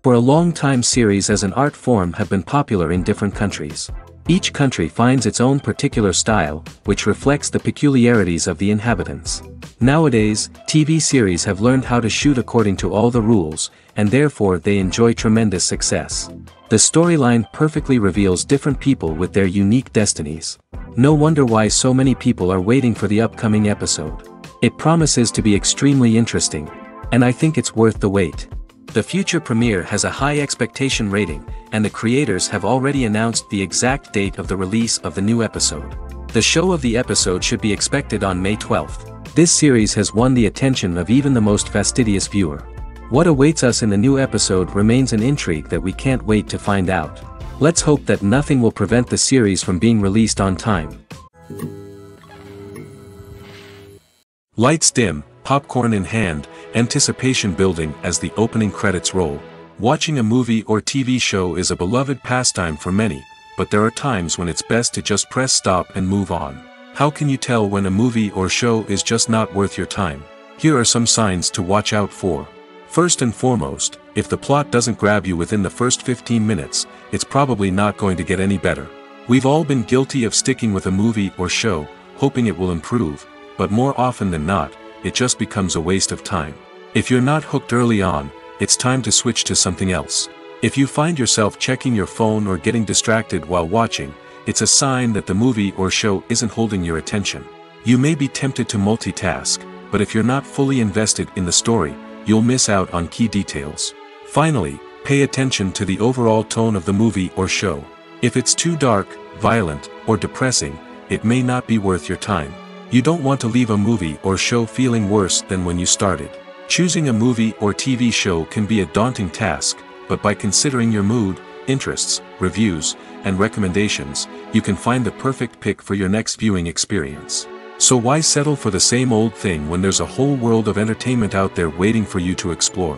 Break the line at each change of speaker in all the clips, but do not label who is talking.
For a long time, series as an art form have been popular in different countries. Each country finds its own particular style, which reflects the peculiarities of the inhabitants. Nowadays, TV series have learned how to shoot according to all the rules, and therefore they enjoy tremendous success. The storyline perfectly reveals different people with their unique destinies. No wonder why so many people are waiting for the upcoming episode. It promises to be extremely interesting, and I think it's worth the wait. The future premiere has a high expectation rating, and the creators have already announced the exact date of the release of the new episode. The show of the episode should be expected on May 12th. This series has won the attention of even the most fastidious viewer. What awaits us in the new episode remains an intrigue that we can't wait to find out. Let's hope that nothing will prevent the series from being released on time. Lights dim, popcorn in hand, anticipation building as the opening credits roll. Watching a movie or TV show is a beloved pastime for many, but there are times when it's best to just press stop and move on. How can you tell when a movie or show is just not worth your time? Here are some signs to watch out for. First and foremost, if the plot doesn't grab you within the first 15 minutes, it's probably not going to get any better. We've all been guilty of sticking with a movie or show, hoping it will improve, but more often than not, it just becomes a waste of time. If you're not hooked early on, it's time to switch to something else. If you find yourself checking your phone or getting distracted while watching, it's a sign that the movie or show isn't holding your attention. You may be tempted to multitask, but if you're not fully invested in the story, you'll miss out on key details. Finally, pay attention to the overall tone of the movie or show. If it's too dark, violent, or depressing, it may not be worth your time. You don't want to leave a movie or show feeling worse than when you started. Choosing a movie or TV show can be a daunting task, but by considering your mood, interests, reviews, and recommendations, you can find the perfect pick for your next viewing experience. So why settle for the same old thing when there's a whole world of entertainment out there waiting for you to explore?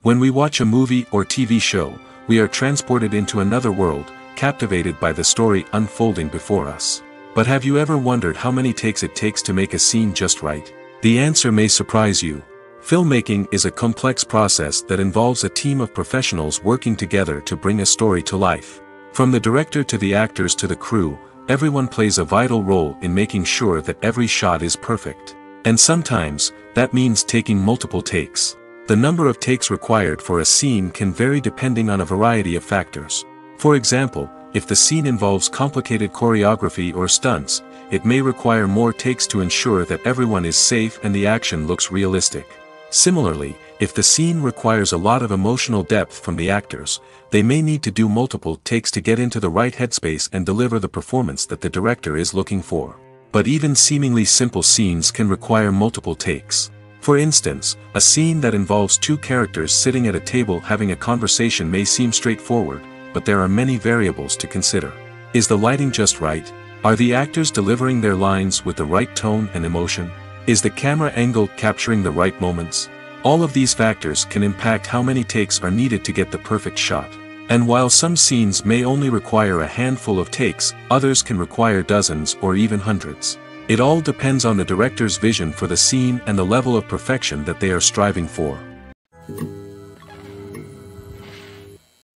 When we watch a movie or TV show, we are transported into another world, captivated by the story unfolding before us. But have you ever wondered how many takes it takes to make a scene just right? The answer may surprise you. Filmmaking is a complex process that involves a team of professionals working together to bring a story to life. From the director to the actors to the crew, everyone plays a vital role in making sure that every shot is perfect. And sometimes, that means taking multiple takes. The number of takes required for a scene can vary depending on a variety of factors. For example, if the scene involves complicated choreography or stunts, it may require more takes to ensure that everyone is safe and the action looks realistic. Similarly, if the scene requires a lot of emotional depth from the actors, they may need to do multiple takes to get into the right headspace and deliver the performance that the director is looking for. But even seemingly simple scenes can require multiple takes. For instance, a scene that involves two characters sitting at a table having a conversation may seem straightforward, but there are many variables to consider. Is the lighting just right? Are the actors delivering their lines with the right tone and emotion? Is the camera angle capturing the right moments? All of these factors can impact how many takes are needed to get the perfect shot. And while some scenes may only require a handful of takes, others can require dozens or even hundreds. It all depends on the director's vision for the scene and the level of perfection that they are striving for.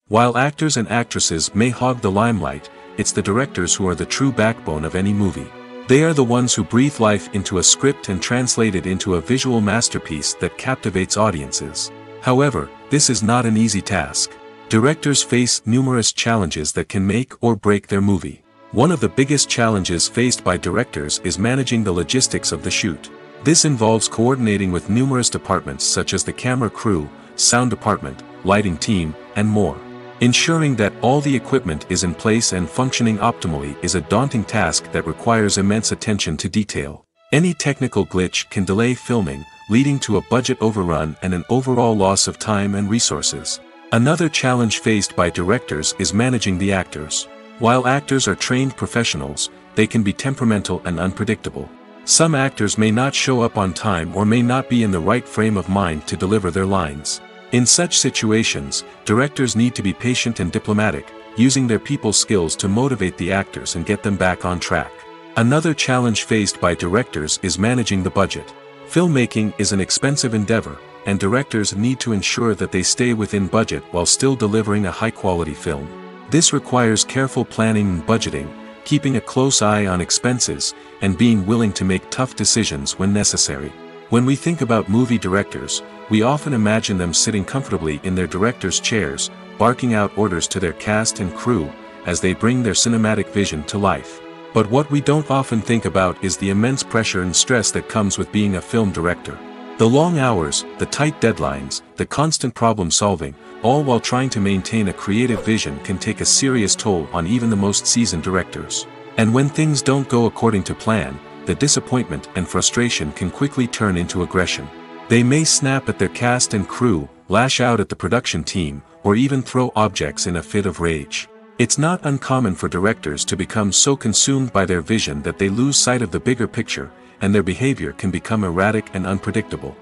While actors and actresses may hog the limelight, it's the directors who are the true backbone of any movie. They are the ones who breathe life into a script and translate it into a visual masterpiece that captivates audiences. However, this is not an easy task. Directors face numerous challenges that can make or break their movie. One of the biggest challenges faced by directors is managing the logistics of the shoot. This involves coordinating with numerous departments such as the camera crew, sound department, lighting team, and more. Ensuring that all the equipment is in place and functioning optimally is a daunting task that requires immense attention to detail. Any technical glitch can delay filming, leading to a budget overrun and an overall loss of time and resources. Another challenge faced by directors is managing the actors. While actors are trained professionals, they can be temperamental and unpredictable. Some actors may not show up on time or may not be in the right frame of mind to deliver their lines. In such situations, directors need to be patient and diplomatic, using their people skills to motivate the actors and get them back on track. Another challenge faced by directors is managing the budget. Filmmaking is an expensive endeavor, and directors need to ensure that they stay within budget while still delivering a high-quality film. This requires careful planning and budgeting, keeping a close eye on expenses, and being willing to make tough decisions when necessary. When we think about movie directors, we often imagine them sitting comfortably in their director's chairs, barking out orders to their cast and crew, as they bring their cinematic vision to life. But what we don't often think about is the immense pressure and stress that comes with being a film director. The long hours, the tight deadlines, the constant problem solving, all while trying to maintain a creative vision can take a serious toll on even the most seasoned directors. And when things don't go according to plan, the disappointment and frustration can quickly turn into aggression. They may snap at their cast and crew, lash out at the production team, or even throw objects in a fit of rage. It's not uncommon for directors to become so consumed by their vision that they lose sight of the bigger picture, and their behavior can become erratic and unpredictable.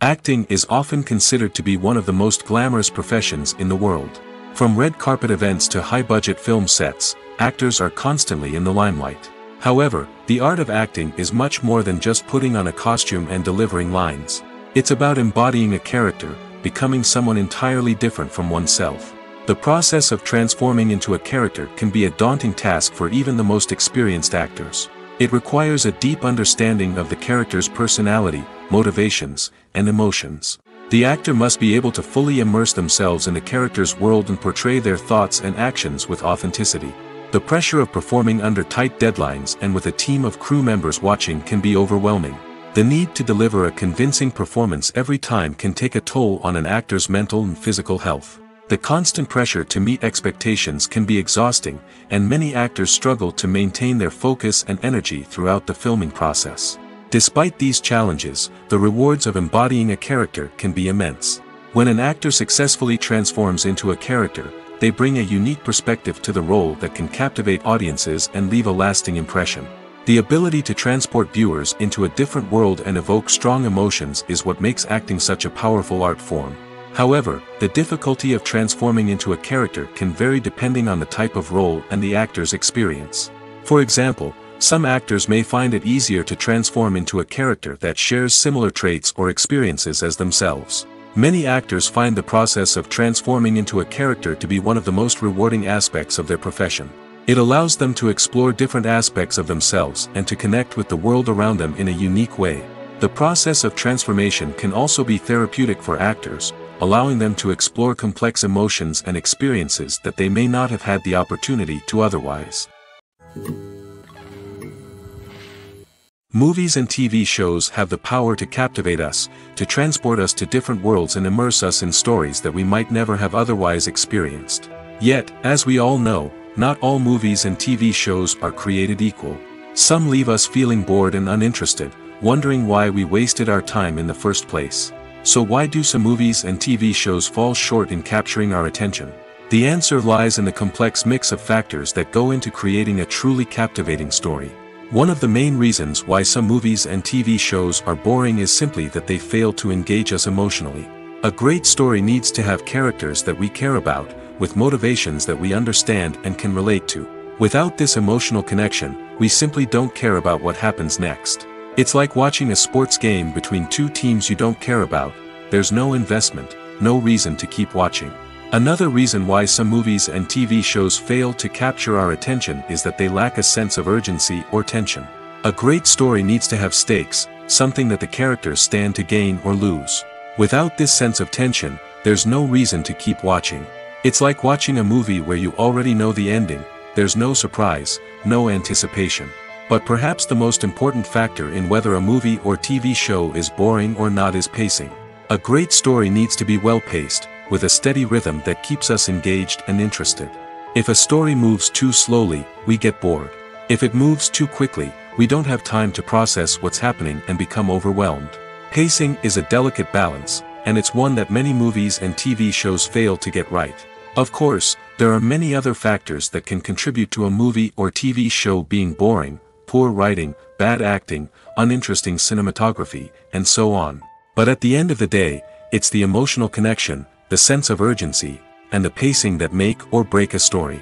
Acting is often considered to be one of the most glamorous professions in the world. From red carpet events to high-budget film sets, actors are constantly in the limelight. However, the art of acting is much more than just putting on a costume and delivering lines. It's about embodying a character, becoming someone entirely different from oneself. The process of transforming into a character can be a daunting task for even the most experienced actors. It requires a deep understanding of the character's personality, motivations, and emotions. The actor must be able to fully immerse themselves in the character's world and portray their thoughts and actions with authenticity. The pressure of performing under tight deadlines and with a team of crew members watching can be overwhelming. The need to deliver a convincing performance every time can take a toll on an actor's mental and physical health. The constant pressure to meet expectations can be exhausting, and many actors struggle to maintain their focus and energy throughout the filming process. Despite these challenges, the rewards of embodying a character can be immense. When an actor successfully transforms into a character, they bring a unique perspective to the role that can captivate audiences and leave a lasting impression. The ability to transport viewers into a different world and evoke strong emotions is what makes acting such a powerful art form. However, the difficulty of transforming into a character can vary depending on the type of role and the actor's experience. For example, some actors may find it easier to transform into a character that shares similar traits or experiences as themselves. Many actors find the process of transforming into a character to be one of the most rewarding aspects of their profession. It allows them to explore different aspects of themselves and to connect with the world around them in a unique way. The process of transformation can also be therapeutic for actors, allowing them to explore complex emotions and experiences that they may not have had the opportunity to otherwise. Movies and TV shows have the power to captivate us, to transport us to different worlds and immerse us in stories that we might never have otherwise experienced. Yet, as we all know, not all movies and TV shows are created equal. Some leave us feeling bored and uninterested, wondering why we wasted our time in the first place. So why do some movies and TV shows fall short in capturing our attention? The answer lies in the complex mix of factors that go into creating a truly captivating story. One of the main reasons why some movies and TV shows are boring is simply that they fail to engage us emotionally. A great story needs to have characters that we care about, with motivations that we understand and can relate to. Without this emotional connection, we simply don't care about what happens next. It's like watching a sports game between two teams you don't care about. There's no investment, no reason to keep watching. Another reason why some movies and TV shows fail to capture our attention is that they lack a sense of urgency or tension. A great story needs to have stakes, something that the characters stand to gain or lose. Without this sense of tension, there's no reason to keep watching. It's like watching a movie where you already know the ending. There's no surprise, no anticipation. But perhaps the most important factor in whether a movie or TV show is boring or not is pacing. A great story needs to be well-paced, with a steady rhythm that keeps us engaged and interested. If a story moves too slowly, we get bored. If it moves too quickly, we don't have time to process what's happening and become overwhelmed. Pacing is a delicate balance, and it's one that many movies and TV shows fail to get right. Of course, there are many other factors that can contribute to a movie or TV show being boring: poor writing, bad acting, uninteresting cinematography, and so on. But at the end of the day, it's the emotional connection, the sense of urgency, and the pacing that make or break a story.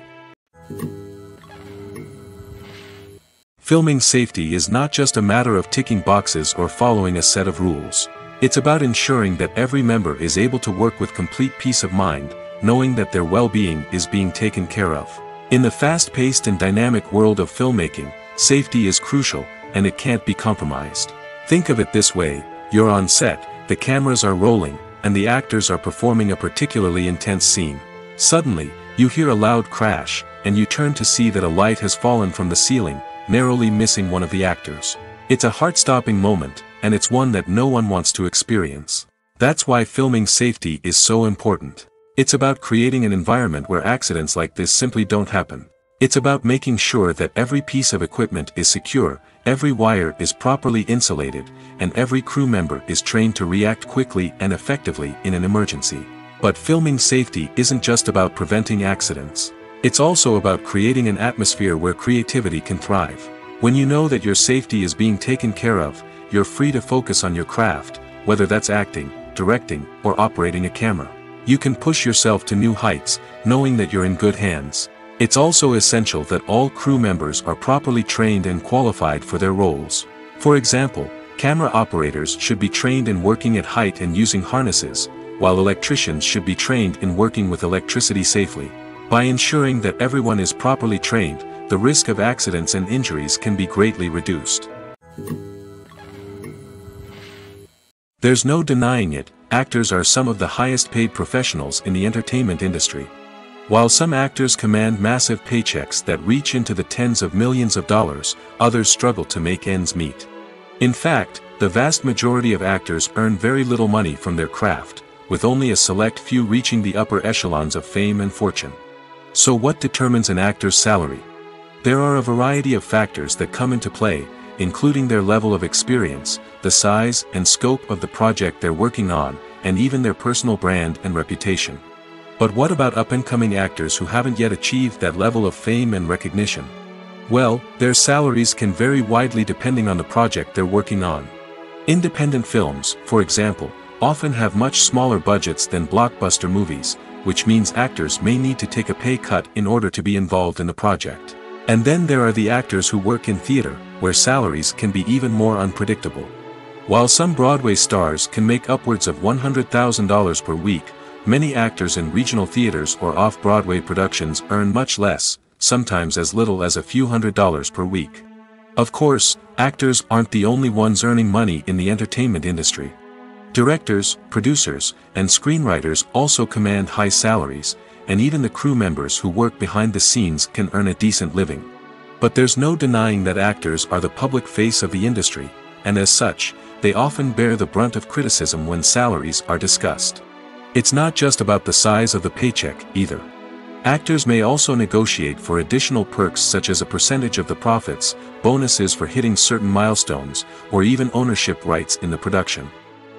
Filming safety is not just a matter of ticking boxes or following a set of rules. It's about ensuring that every member is able to work with complete peace of mind, knowing that their well-being is being taken care of. In the fast-paced and dynamic world of filmmaking, safety is crucial, and it can't be compromised. Think of it this way: you're on set, the cameras are rolling, and the actors are performing a particularly intense scene. Suddenly, you hear a loud crash, and you turn to see that a light has fallen from the ceiling, narrowly missing one of the actors. It's a heart-stopping moment, and it's one that no one wants to experience. That's why filming safety is so important. It's about creating an environment where accidents like this simply don't happen. It's about making sure that every piece of equipment is secure, every wire is properly insulated, and every crew member is trained to react quickly and effectively in an emergency. But filming safety isn't just about preventing accidents. It's also about creating an atmosphere where creativity can thrive. When you know that your safety is being taken care of, you're free to focus on your craft, whether that's acting, directing, or operating a camera. You can push yourself to new heights, knowing that you're in good hands. It's also essential that all crew members are properly trained and qualified for their roles. For example, camera operators should be trained in working at height and using harnesses, while electricians should be trained in working with electricity safely. By ensuring that everyone is properly trained, the risk of accidents and injuries can be greatly reduced. There's no denying it, actors are some of the highest paid professionals in the entertainment industry. While some actors command massive paychecks that reach into the tens of millions of dollars, others struggle to make ends meet. In fact, the vast majority of actors earn very little money from their craft, with only a select few reaching the upper echelons of fame and fortune. So what determines an actor's salary? There are a variety of factors that come into play, including their level of experience, the size and scope of the project they're working on, and even their personal brand and reputation. But what about up-and-coming actors who haven't yet achieved that level of fame and recognition? Well, their salaries can vary widely depending on the project they're working on. Independent films, for example, often have much smaller budgets than blockbuster movies, which means actors may need to take a pay cut in order to be involved in the project. And then there are the actors who work in theater, where salaries can be even more unpredictable. While some Broadway stars can make upwards of $100,000 per week, many actors in regional theaters or off-Broadway productions earn much less, sometimes as little as a few $100s per week. Of course, actors aren't the only ones earning money in the entertainment industry. Directors, producers, and screenwriters also command high salaries, and even the crew members who work behind the scenes can earn a decent living. But there's no denying that actors are the public face of the industry, and as such, they often bear the brunt of criticism when salaries are discussed. It's not just about the size of the paycheck, either. Actors may also negotiate for additional perks such as a percentage of the profits, bonuses for hitting certain milestones, or even ownership rights in the production.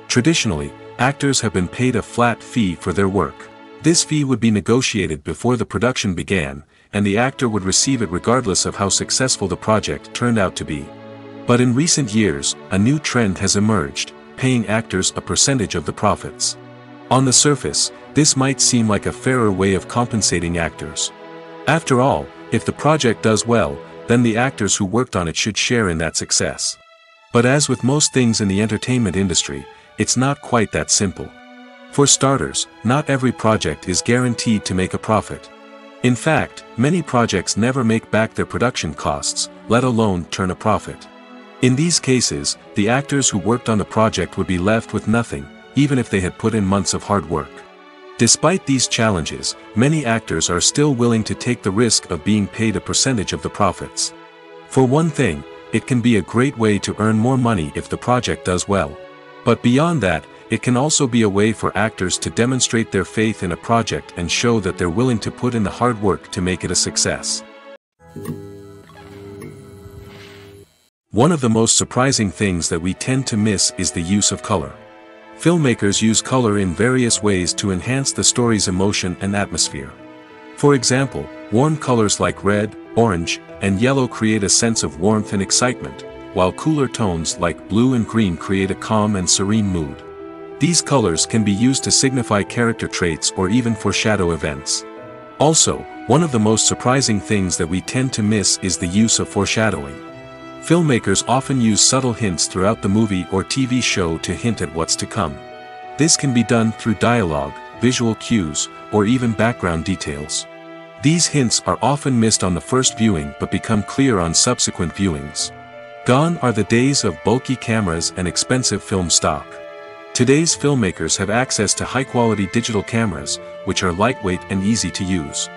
Traditionally, actors have been paid a flat fee for their work. This fee would be negotiated before the production began, and the actor would receive it regardless of how successful the project turned out to be. But in recent years, a new trend has emerged, paying actors a percentage of the profits. On the surface, this might seem like a fairer way of compensating actors. After all, if the project does well, then the actors who worked on it should share in that success. But as with most things in the entertainment industry, it's not quite that simple. For starters, not every project is guaranteed to make a profit. In fact, many projects never make back their production costs, let alone turn a profit. In these cases, the actors who worked on the project would be left with nothing, even if they had put in months of hard work. Despite these challenges, many actors are still willing to take the risk of being paid a percentage of the profits. For one thing, it can be a great way to earn more money if the project does well. But beyond that, it can also be a way for actors to demonstrate their faith in a project and show that they're willing to put in the hard work to make it a success. One of the most surprising things that we tend to miss is the use of color. Filmmakers use color in various ways to enhance the story's emotion and atmosphere. For example, warm colors like red, orange, and yellow create a sense of warmth and excitement, while cooler tones like blue and green create a calm and serene mood. These colors can be used to signify character traits or even foreshadow events. Also, one of the most surprising things that we tend to miss is the use of foreshadowing. Filmmakers often use subtle hints throughout the movie or TV show to hint at what's to come. This can be done through dialogue, visual cues, or even background details. These hints are often missed on the first viewing but become clear on subsequent viewings. Gone are the days of bulky cameras and expensive film stock. Today's filmmakers have access to high-quality digital cameras, which are lightweight and easy to use.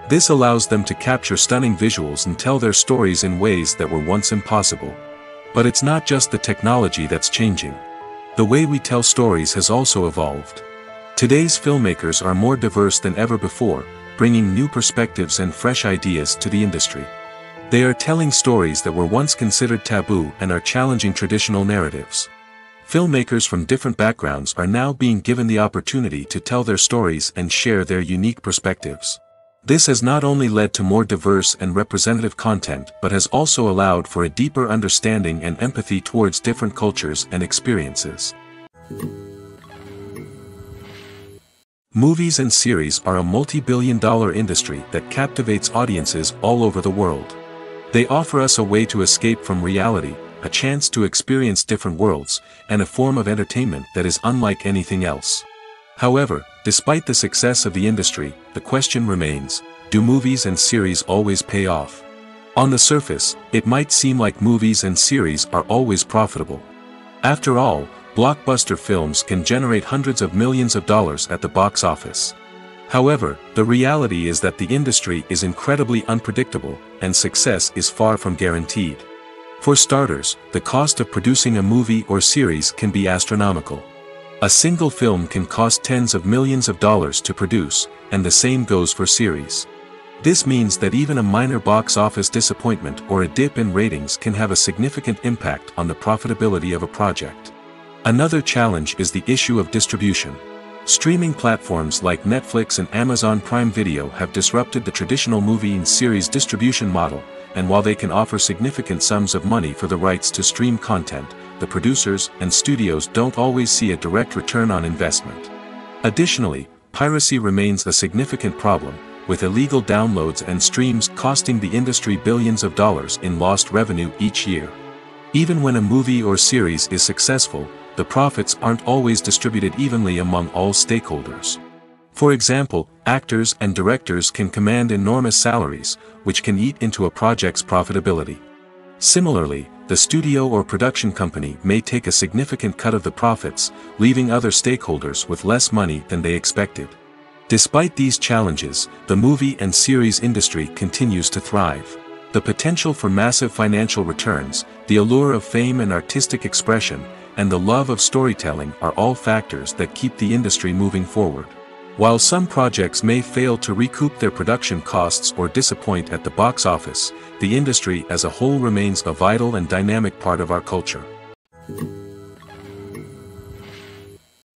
This allows them to capture stunning visuals and tell their stories in ways that were once impossible. But it's not just the technology that's changing. The way we tell stories has also evolved. Today's filmmakers are more diverse than ever before, bringing new perspectives and fresh ideas to the industry. They are telling stories that were once considered taboo and are challenging traditional narratives. Filmmakers from different backgrounds are now being given the opportunity to tell their stories and share their unique perspectives. This has not only led to more diverse and representative content but has also allowed for a deeper understanding and empathy towards different cultures and experiences. Movies and series are a multi-billion-dollar industry that captivates audiences all over the world. They offer us a way to escape from reality, a chance to experience different worlds, and a form of entertainment that is unlike anything else. However, despite the success of the industry, the question remains, do movies and series always pay off? On the surface, it might seem like movies and series are always profitable. After all, blockbuster films can generate hundreds of millions of dollars at the box office. However, the reality is that the industry is incredibly unpredictable, and success is far from guaranteed. For starters, the cost of producing a movie or series can be astronomical. A single film can cost tens of millions of dollars to produce, and the same goes for series. This means that even a minor box office disappointment or a dip in ratings can have a significant impact on the profitability of a project. Another challenge is the issue of distribution. Streaming platforms like Netflix and Amazon Prime Video have disrupted the traditional movie and series distribution model, and while they can offer significant sums of money for the rights to stream content, the producers and studios don't always see a direct return on investment. Additionally, piracy remains a significant problem, with illegal downloads and streams costing the industry billions of dollars in lost revenue each year. Even when a movie or series is successful, the profits aren't always distributed evenly among all stakeholders. For example, actors and directors can command enormous salaries, which can eat into a project's profitability. Similarly, the studio or production company may take a significant cut of the profits, leaving other stakeholders with less money than they expected. Despite these challenges, the movie and series industry continues to thrive. The potential for massive financial returns, the allure of fame and artistic expression, and the love of storytelling are all factors that keep the industry moving forward. While some projects may fail to recoup their production costs or disappoint at the box office, the industry as a whole remains a vital and dynamic part of our culture.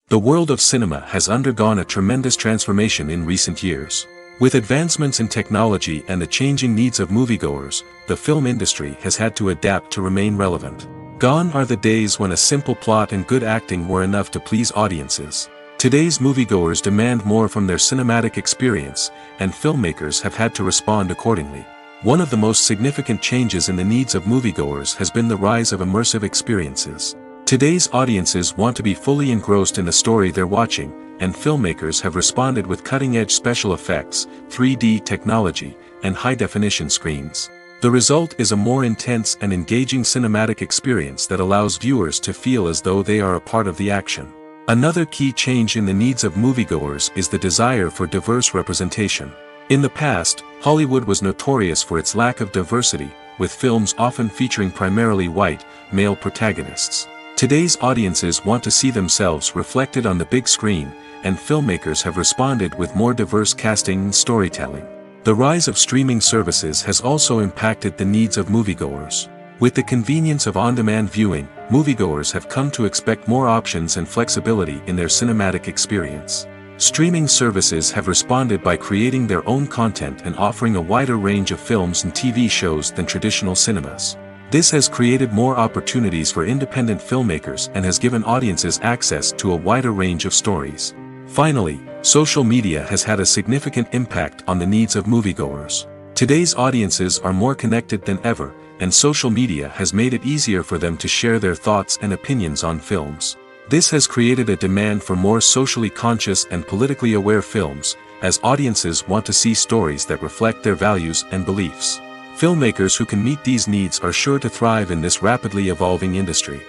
The world of cinema has undergone a tremendous transformation in recent years. With advancements in technology and the changing needs of moviegoers, the film industry has had to adapt to remain relevant. Gone are the days when a simple plot and good acting were enough to please audiences. Today's moviegoers demand more from their cinematic experience, and filmmakers have had to respond accordingly. One of the most significant changes in the needs of moviegoers has been the rise of immersive experiences. Today's audiences want to be fully engrossed in the story they're watching, and filmmakers have responded with cutting-edge special effects, 3D technology, and high-definition screens. The result is a more intense and engaging cinematic experience that allows viewers to feel as though they are a part of the action. Another key change in the needs of moviegoers is the desire for diverse representation. In the past, Hollywood was notorious for its lack of diversity, with films often featuring primarily white, male protagonists. Today's audiences want to see themselves reflected on the big screen, and filmmakers have responded with more diverse casting and storytelling. The rise of streaming services has also impacted the needs of moviegoers. With the convenience of on-demand viewing, moviegoers have come to expect more options and flexibility in their cinematic experience. Streaming services have responded by creating their own content and offering a wider range of films and TV shows than traditional cinemas. This has created more opportunities for independent filmmakers and has given audiences access to a wider range of stories. Finally, social media has had a significant impact on the needs of moviegoers. Today's audiences are more connected than ever, and social media has made it easier for them to share their thoughts and opinions on films. This has created a demand for more socially conscious and politically aware films, as audiences want to see stories that reflect their values and beliefs. Filmmakers who can meet these needs are sure to thrive in this rapidly evolving industry.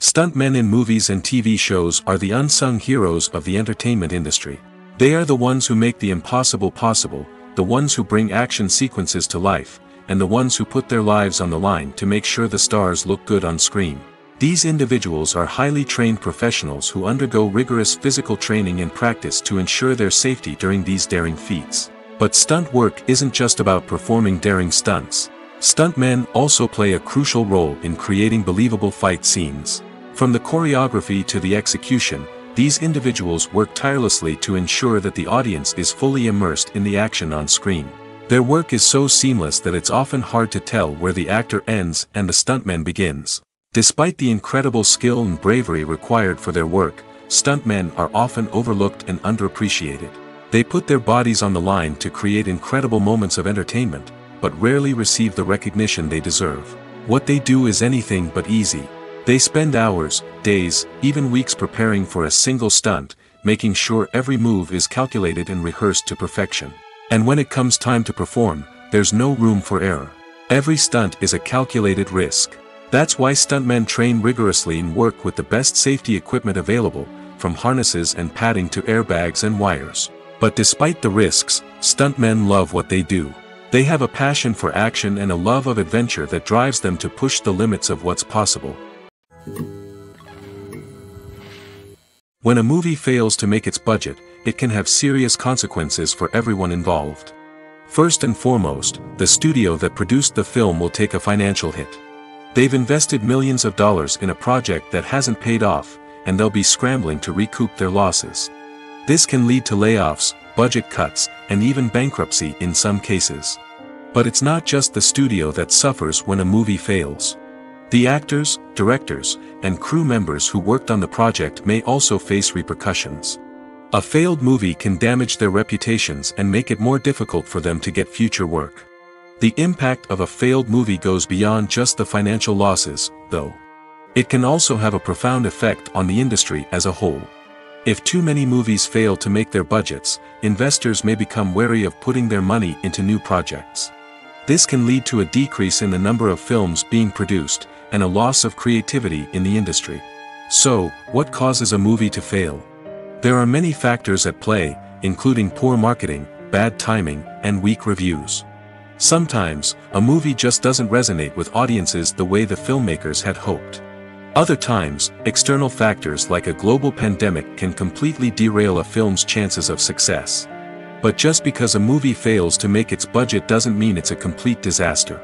Stuntmen in movies and TV shows are the unsung heroes of the entertainment industry. They are the ones who make the impossible possible, the ones who bring action sequences to life, and the ones who put their lives on the line to make sure the stars look good on screen. These individuals are highly trained professionals who undergo rigorous physical training and practice to ensure their safety during these daring feats. But stunt work isn't just about performing daring stunts. Stuntmen also play a crucial role in creating believable fight scenes. From the choreography to the execution, these individuals work tirelessly to ensure that the audience is fully immersed in the action on screen. Their work is so seamless that it's often hard to tell where the actor ends and the stuntman begins. Despite the incredible skill and bravery required for their work, stuntmen are often overlooked and underappreciated. They put their bodies on the line to create incredible moments of entertainment, but rarely receive the recognition they deserve. What they do is anything but easy. They spend hours, days, even weeks preparing for a single stunt, making sure every move is calculated and rehearsed to perfection. And when it comes time to perform, there's no room for error. Every stunt is a calculated risk. That's why stuntmen train rigorously and work with the best safety equipment available, from harnesses and padding to airbags and wires. But despite the risks, stuntmen love what they do. They have a passion for action and a love of adventure that drives them to push the limits of what's possible. When a movie fails to make its budget, it can have serious consequences for everyone involved. First and foremost, the studio that produced the film will take a financial hit. They've invested millions of dollars in a project that hasn't paid off, and they'll be scrambling to recoup their losses. This can lead to layoffs, budget cuts, and even bankruptcy in some cases. But it's not just the studio that suffers when a movie fails. The actors, directors, and crew members who worked on the project may also face repercussions. A failed movie can damage their reputations and make it more difficult for them to get future work. The impact of a failed movie goes beyond just the financial losses, though. It can also have a profound effect on the industry as a whole. If too many movies fail to make their budgets, investors may become wary of putting their money into new projects. This can lead to a decrease in the number of films being produced, and a loss of creativity in the industry. So, what causes a movie to fail? There are many factors at play, including poor marketing, bad timing, and weak reviews. Sometimes, a movie just doesn't resonate with audiences the way the filmmakers had hoped. Other times, external factors like a global pandemic can completely derail a film's chances of success. But just because a movie fails to make its budget doesn't mean it's a complete disaster.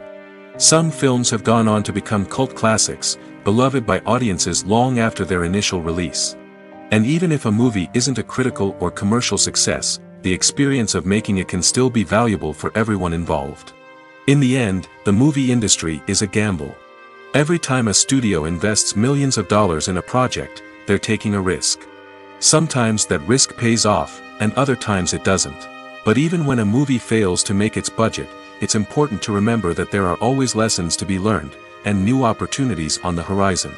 Some films have gone on to become cult classics, beloved by audiences long after their initial release. And even if a movie isn't a critical or commercial success, the experience of making it can still be valuable for everyone involved. In the end, the movie industry is a gamble. Every time a studio invests millions of dollars in a project, they're taking a risk. Sometimes that risk pays off, and other times it doesn't. But even when a movie fails to make its budget, it's important to remember that there are always lessons to be learned, and new opportunities on the horizon.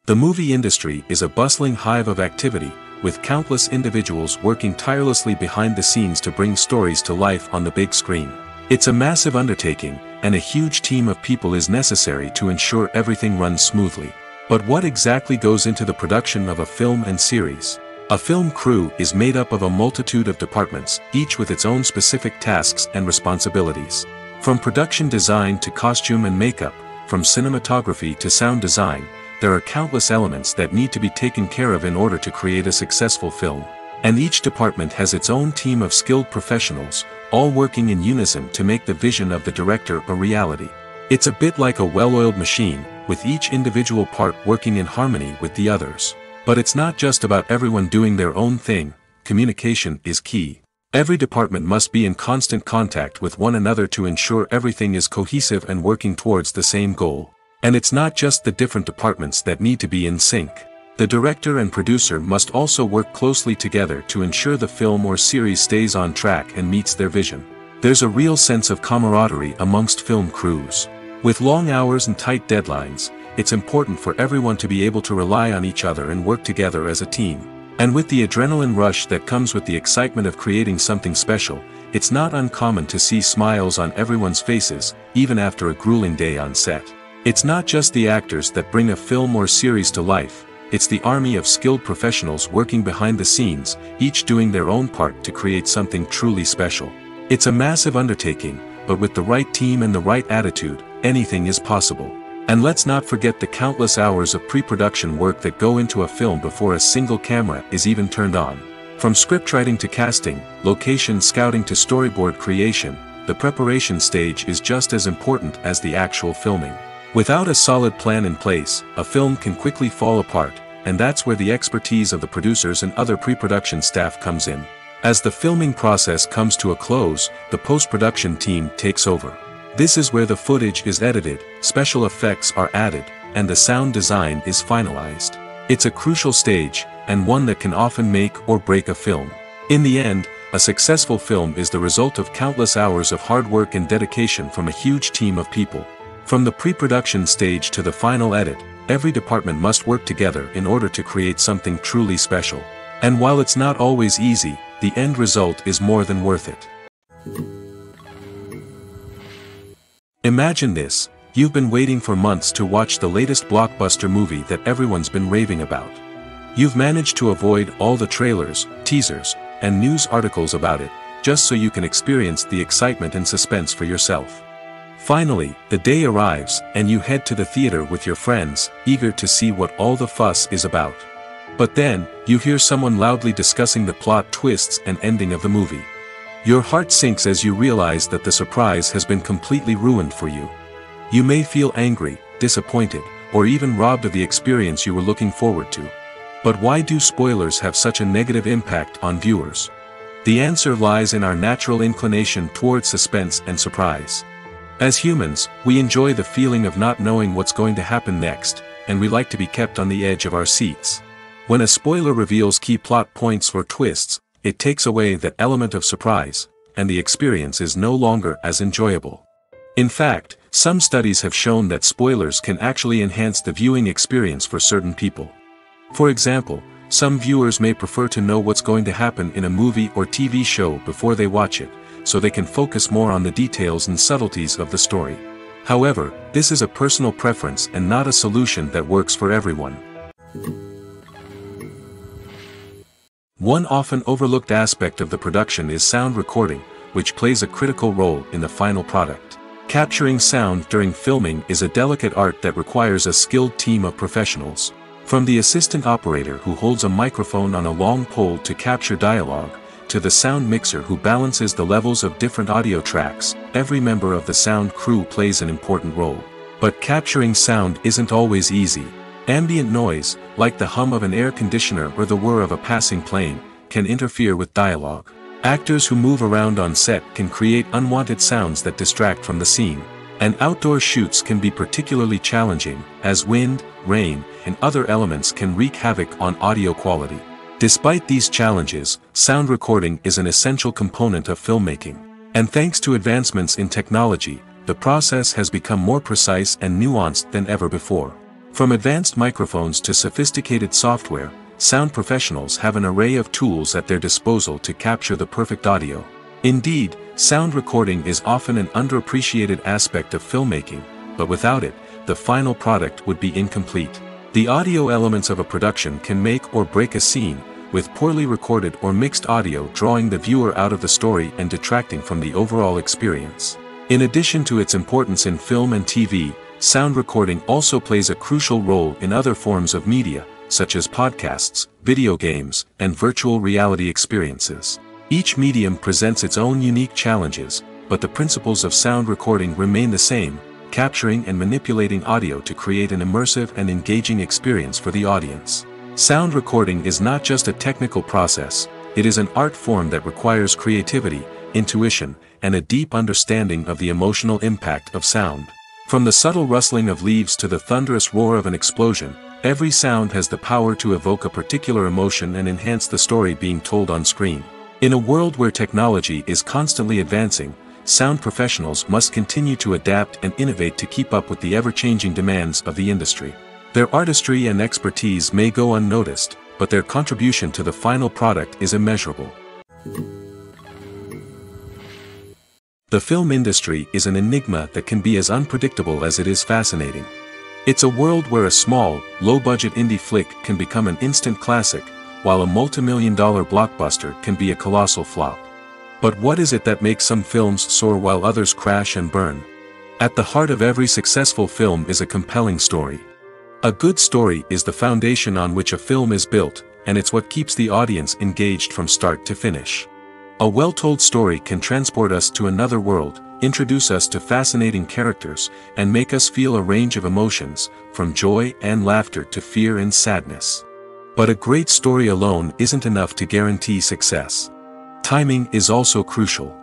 The movie industry is a bustling hive of activity, with countless individuals working tirelessly behind the scenes to bring stories to life on the big screen. It's a massive undertaking, and a huge team of people is necessary to ensure everything runs smoothly. But what exactly goes into the production of a film and series? A film crew is made up of a multitude of departments, each with its own specific tasks and responsibilities. From production design to costume and makeup, from cinematography to sound design, there are countless elements that need to be taken care of in order to create a successful film. And each department has its own team of skilled professionals, all working in unison to make the vision of the director a reality. It's a bit like a well-oiled machine, with each individual part working in harmony with the others. But it's not just about everyone doing their own thing. Communication is key. Every department must be in constant contact with one another to ensure everything is cohesive and working towards the same goal. And it's not just the different departments that need to be in sync. The director and producer must also work closely together to ensure the film or series stays on track and meets their vision. There's a real sense of camaraderie amongst film crews. With long hours and tight deadlines, it's important for everyone to be able to rely on each other and work together as a team. And with the adrenaline rush that comes with the excitement of creating something special, it's not uncommon to see smiles on everyone's faces, even after a grueling day on set. It's not just the actors that bring a film or series to life, it's the army of skilled professionals working behind the scenes, each doing their own part to create something truly special. It's a massive undertaking, but with the right team and the right attitude, anything is possible. And let's not forget the countless hours of pre-production work that go into a film before a single camera is even turned on. From scriptwriting to casting, location scouting to storyboard creation, the preparation stage is just as important as the actual filming. Without a solid plan in place, a film can quickly fall apart, and that's where the expertise of the producers and other pre-production staff comes in. As the filming process comes to a close, the post-production team takes over. This is where the footage is edited, special effects are added, and the sound design is finalized. It's a crucial stage, and one that can often make or break a film. In the end, a successful film is the result of countless hours of hard work and dedication from a huge team of people. From the pre-production stage to the final edit, every department must work together in order to create something truly special. And while it's not always easy, the end result is more than worth it. Imagine this, you've been waiting for months to watch the latest blockbuster movie that everyone's been raving about. You've managed to avoid all the trailers, teasers, and news articles about it, just so you can experience the excitement and suspense for yourself. Finally, the day arrives, and you head to the theater with your friends, eager to see what all the fuss is about. But then, you hear someone loudly discussing the plot twists and ending of the movie. Your heart sinks as you realize that the surprise has been completely ruined for you. You may feel angry, disappointed, or even robbed of the experience you were looking forward to. But why do spoilers have such a negative impact on viewers? The answer lies in our natural inclination toward suspense and surprise. As humans, we enjoy the feeling of not knowing what's going to happen next, and we like to be kept on the edge of our seats. When a spoiler reveals key plot points or twists, it takes away that element of surprise, and the experience is no longer as enjoyable. In fact, some studies have shown that spoilers can actually enhance the viewing experience for certain people. For example, some viewers may prefer to know what's going to happen in a movie or TV show before they watch it, so they can focus more on the details and subtleties of the story. However, this is a personal preference and not a solution that works for everyone. One often overlooked aspect of the production is sound recording, which plays a critical role in the final product. Capturing sound during filming is a delicate art that requires a skilled team of professionals. From the assistant operator who holds a microphone on a long pole to capture dialogue, to the sound mixer who balances the levels of different audio tracks, every member of the sound crew plays an important role. But capturing sound isn't always easy. Ambient noise, like the hum of an air conditioner or the whir of a passing plane, can interfere with dialogue. Actors who move around on set can create unwanted sounds that distract from the scene. And outdoor shoots can be particularly challenging, as wind, rain, and other elements can wreak havoc on audio quality. Despite these challenges, sound recording is an essential component of filmmaking. And thanks to advancements in technology, the process has become more precise and nuanced than ever before. From advanced microphones to sophisticated software, sound professionals have an array of tools at their disposal to capture the perfect audio. Indeed, sound recording is often an underappreciated aspect of filmmaking, but without it, the final product would be incomplete. The audio elements of a production can make or break a scene, with poorly recorded or mixed audio drawing the viewer out of the story and detracting from the overall experience. In addition to its importance in film and TV, sound recording also plays a crucial role in other forms of media, such as podcasts, video games, and virtual reality experiences. Each medium presents its own unique challenges, but the principles of sound recording remain the same, capturing and manipulating audio to create an immersive and engaging experience for the audience. Sound recording is not just a technical process, it is an art form that requires creativity, intuition, and a deep understanding of the emotional impact of sound. From the subtle rustling of leaves to the thunderous roar of an explosion, Every sound has the power to evoke a particular emotion and enhance the story being told on screen. In a world where technology is constantly advancing, sound professionals must continue to adapt and innovate to keep up with the ever-changing demands of the industry. Their artistry and expertise may go unnoticed, but their contribution to the final product is immeasurable. The film industry is an enigma that can be as unpredictable as it is fascinating. It's a world where a small, low-budget indie flick can become an instant classic, while a multi-million-dollar blockbuster can be a colossal flop. But what is it that makes some films soar while others crash and burn? At the heart of every successful film is a compelling story. A good story is the foundation on which a film is built, and it's what keeps the audience engaged from start to finish. A well-told story can transport us to another world, introduce us to fascinating characters, and make us feel a range of emotions, from joy and laughter to fear and sadness. But a great story alone isn't enough to guarantee success. Timing is also crucial.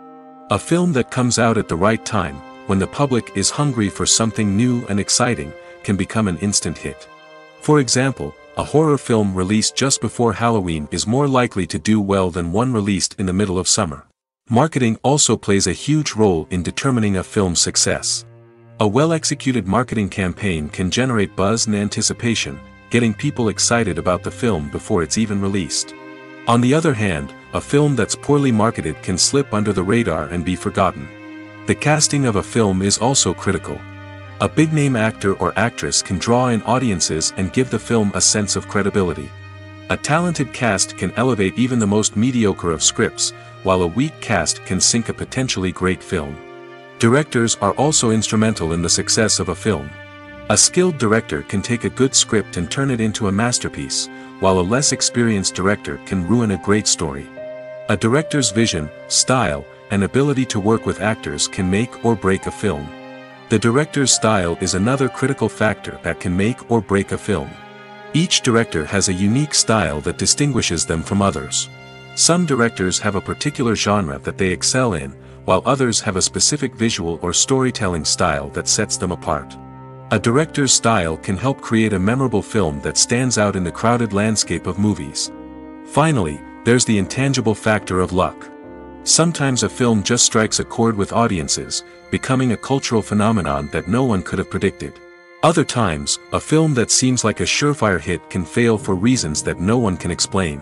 A film that comes out at the right time, when the public is hungry for something new and exciting, can become an instant hit. For example, a horror film released just before Halloween is more likely to do well than one released in the middle of summer. Marketing also plays a huge role in determining a film's success. A well-executed marketing campaign can generate buzz and anticipation, getting people excited about the film before it's even released. On the other hand, a film that's poorly marketed can slip under the radar and be forgotten. The casting of a film is also critical. A big-name actor or actress can draw in audiences and give the film a sense of credibility. A talented cast can elevate even the most mediocre of scripts, while a weak cast can sink a potentially great film. Directors are also instrumental in the success of a film. A skilled director can take a good script and turn it into a masterpiece, while a less experienced director can ruin a great story. A director's vision, style, and ability to work with actors can make or break a film. The director's style is another critical factor that can make or break a film. Each director has a unique style that distinguishes them from others. Some directors have a particular genre that they excel in, while others have a specific visual or storytelling style that sets them apart. A director's style can help create a memorable film that stands out in the crowded landscape of movies. Finally, there's the intangible factor of luck. Sometimes a film just strikes a chord with audiences, becoming a cultural phenomenon that no one could have predicted. Other times, a film that seems like a surefire hit can fail for reasons that no one can explain.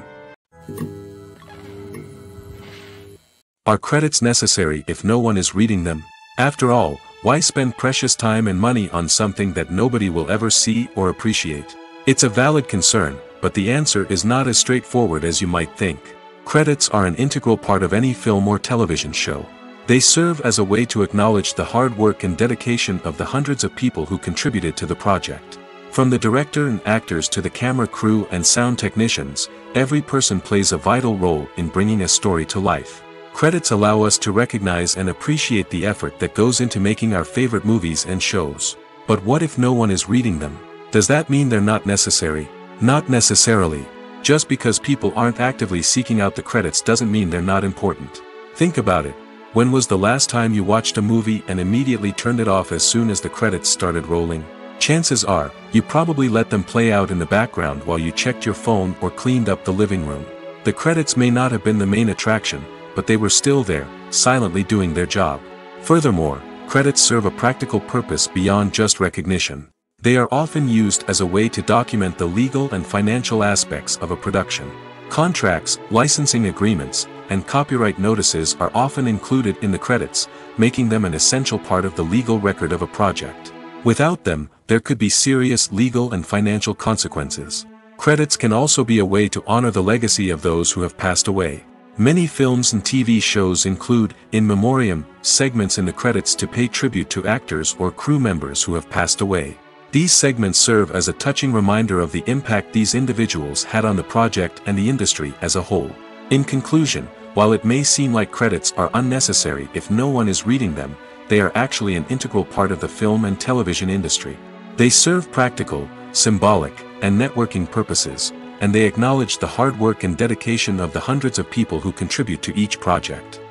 Are credits necessary if no one is reading them? After all, why spend precious time and money on something that nobody will ever see or appreciate? It's a valid concern, but the answer is not as straightforward as you might think. Credits are an integral part of any film or television show. They serve as a way to acknowledge the hard work and dedication of the hundreds of people who contributed to the project. From the director and actors to the camera crew and sound technicians, every person plays a vital role in bringing a story to life. Credits allow us to recognize and appreciate the effort that goes into making our favorite movies and shows. But what if no one is reading them? Does that mean they're not necessary? Not necessarily. Just because people aren't actively seeking out the credits doesn't mean they're not important. Think about it. When was the last time you watched a movie and immediately turned it off as soon as the credits started rolling? Chances are, you probably let them play out in the background while you checked your phone or cleaned up the living room. The credits may not have been the main attraction, but they were still there, silently doing their job. Furthermore, credits serve a practical purpose beyond just recognition. They are often used as a way to document the legal and financial aspects of a production. Contracts, licensing agreements, and copyright notices are often included in the credits, making them an essential part of the legal record of a project. Without them, there could be serious legal and financial consequences. Credits can also be a way to honor the legacy of those who have passed away. Many films and TV shows include, in memoriam, segments in the credits to pay tribute to actors or crew members who have passed away. These segments serve as a touching reminder of the impact these individuals had on the project and the industry as a whole. In conclusion, while it may seem like credits are unnecessary if no one is reading them, they are actually an integral part of the film and television industry. They serve practical, symbolic, and networking purposes, and they acknowledge the hard work and dedication of the hundreds of people who contribute to each project.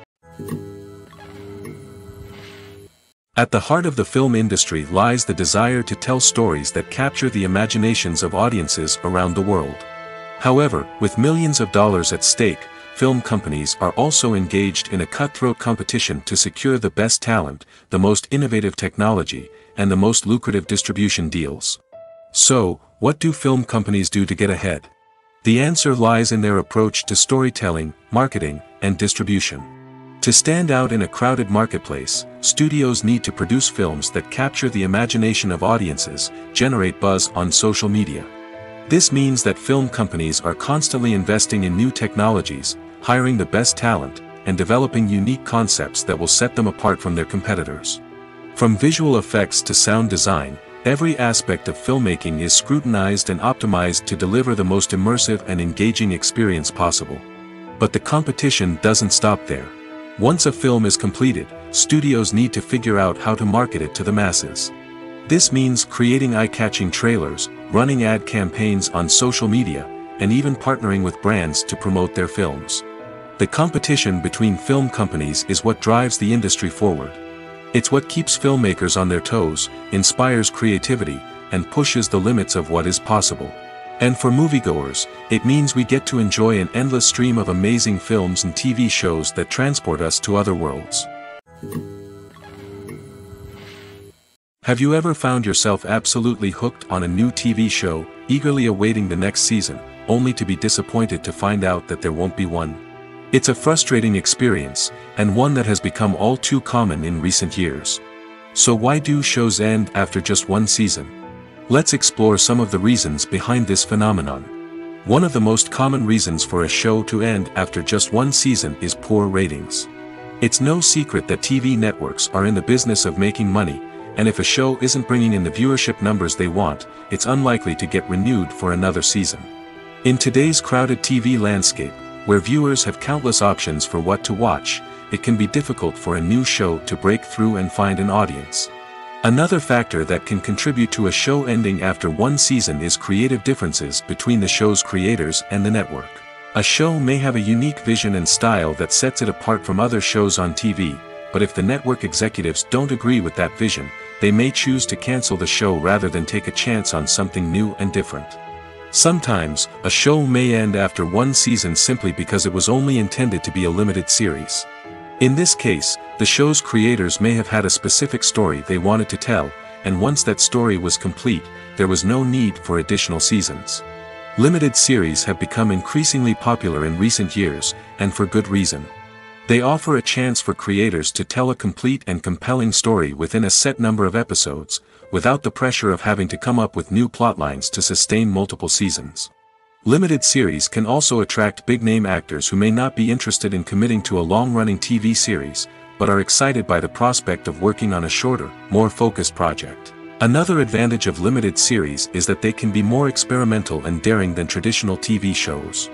At the heart of the film industry lies the desire to tell stories that capture the imaginations of audiences around the world. However, with millions of dollars at stake, film companies are also engaged in a cutthroat competition to secure the best talent, the most innovative technology, and the most lucrative distribution deals. So, what do film companies do to get ahead? The answer lies in their approach to storytelling, marketing, and distribution. To stand out in a crowded marketplace, studios need to produce films that capture the imagination of audiences, generate buzz on social media. This means that film companies are constantly investing in new technologies, hiring the best talent, and developing unique concepts that will set them apart from their competitors. From visual effects to sound design, every aspect of filmmaking is scrutinized and optimized to deliver the most immersive and engaging experience possible. But the competition doesn't stop there. Once a film is completed, studios need to figure out how to market it to the masses. This means creating eye-catching trailers, running ad campaigns on social media, and even partnering with brands to promote their films. The competition between film companies is what drives the industry forward. It's what keeps filmmakers on their toes, inspires creativity, and pushes the limits of what is possible. And for moviegoers, it means we get to enjoy an endless stream of amazing films and TV shows that transport us to other worlds. Have you ever found yourself absolutely hooked on a new TV show, eagerly awaiting the next season, only to be disappointed to find out that there won't be one? It's a frustrating experience, and one that has become all too common in recent years. So why do shows end after just one season? Let's explore some of the reasons behind this phenomenon. One of the most common reasons for a show to end after just one season is poor ratings. It's no secret that TV networks are in the business of making money, and if a show isn't bringing in the viewership numbers they want, it's unlikely to get renewed for another season. In today's crowded TV landscape, where viewers have countless options for what to watch, it can be difficult for a new show to break through and find an audience. Another factor that can contribute to a show ending after one season is creative differences between the show's creators and the network. A show may have a unique vision and style that sets it apart from other shows on TV, but if the network executives don't agree with that vision, they may choose to cancel the show rather than take a chance on something new and different. Sometimes, a show may end after one season simply because it was only intended to be a limited series. In this case, the show's creators may have had a specific story they wanted to tell, and once that story was complete, there was no need for additional seasons. Limited series have become increasingly popular in recent years, and for good reason. They offer a chance for creators to tell a complete and compelling story within a set number of episodes, without the pressure of having to come up with new plotlines to sustain multiple seasons. Limited series can also attract big-name actors who may not be interested in committing to a long-running TV series, but are excited by the prospect of working on a shorter, more focused project. Another advantage of limited series is that they can be more experimental and daring than traditional TV shows.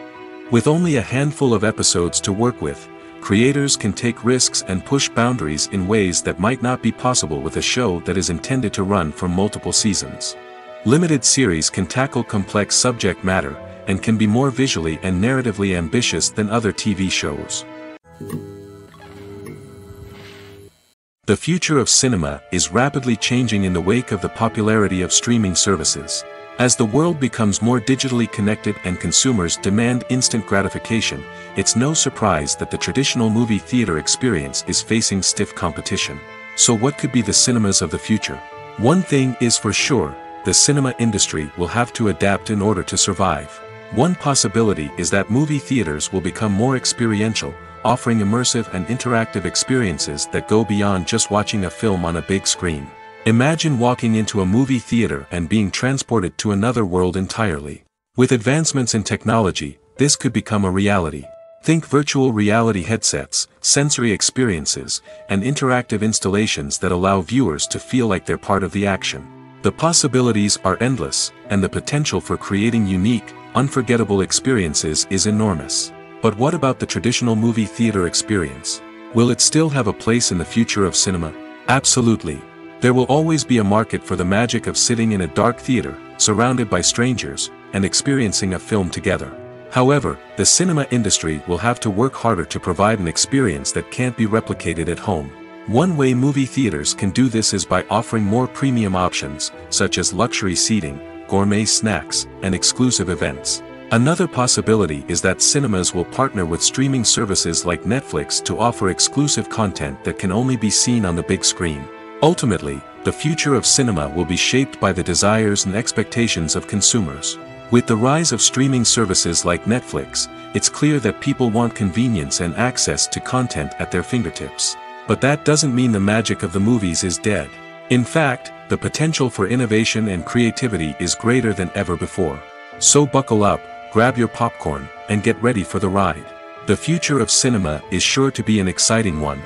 With only a handful of episodes to work with, creators can take risks and push boundaries in ways that might not be possible with a show that is intended to run for multiple seasons. Limited series can tackle complex subject matter, and can be more visually and narratively ambitious than other TV shows. The future of cinema is rapidly changing in the wake of the popularity of streaming services. As the world becomes more digitally connected and consumers demand instant gratification, it's no surprise that the traditional movie theater experience is facing stiff competition. So what could be the cinemas of the future? One thing is for sure, the cinema industry will have to adapt in order to survive. One possibility is that movie theaters will become more experiential, offering immersive and interactive experiences that go beyond just watching a film on a big screen. Imagine walking into a movie theater and being transported to another world entirely. With advancements in technology, this could become a reality. Think virtual reality headsets, sensory experiences, and interactive installations that allow viewers to feel like they're part of the action. The possibilities are endless, and the potential for creating unique, unforgettable experiences is enormous. But what about the traditional movie theater experience? Will it still have a place in the future of cinema? Absolutely. There will always be a market for the magic of sitting in a dark theater, surrounded by strangers, and experiencing a film together. However, the cinema industry will have to work harder to provide an experience that can't be replicated at home. One way movie theaters can do this is by offering more premium options, such as luxury seating, gourmet snacks, and exclusive events. Another possibility is that cinemas will partner with streaming services like Netflix to offer exclusive content that can only be seen on the big screen. Ultimately, the future of cinema will be shaped by the desires and expectations of consumers. With the rise of streaming services like Netflix, it's clear that people want convenience and access to content at their fingertips. But that doesn't mean the magic of the movies is dead. In fact, the potential for innovation and creativity is greater than ever before. So buckle up, grab your popcorn, and get ready for the ride. The future of cinema is sure to be an exciting one.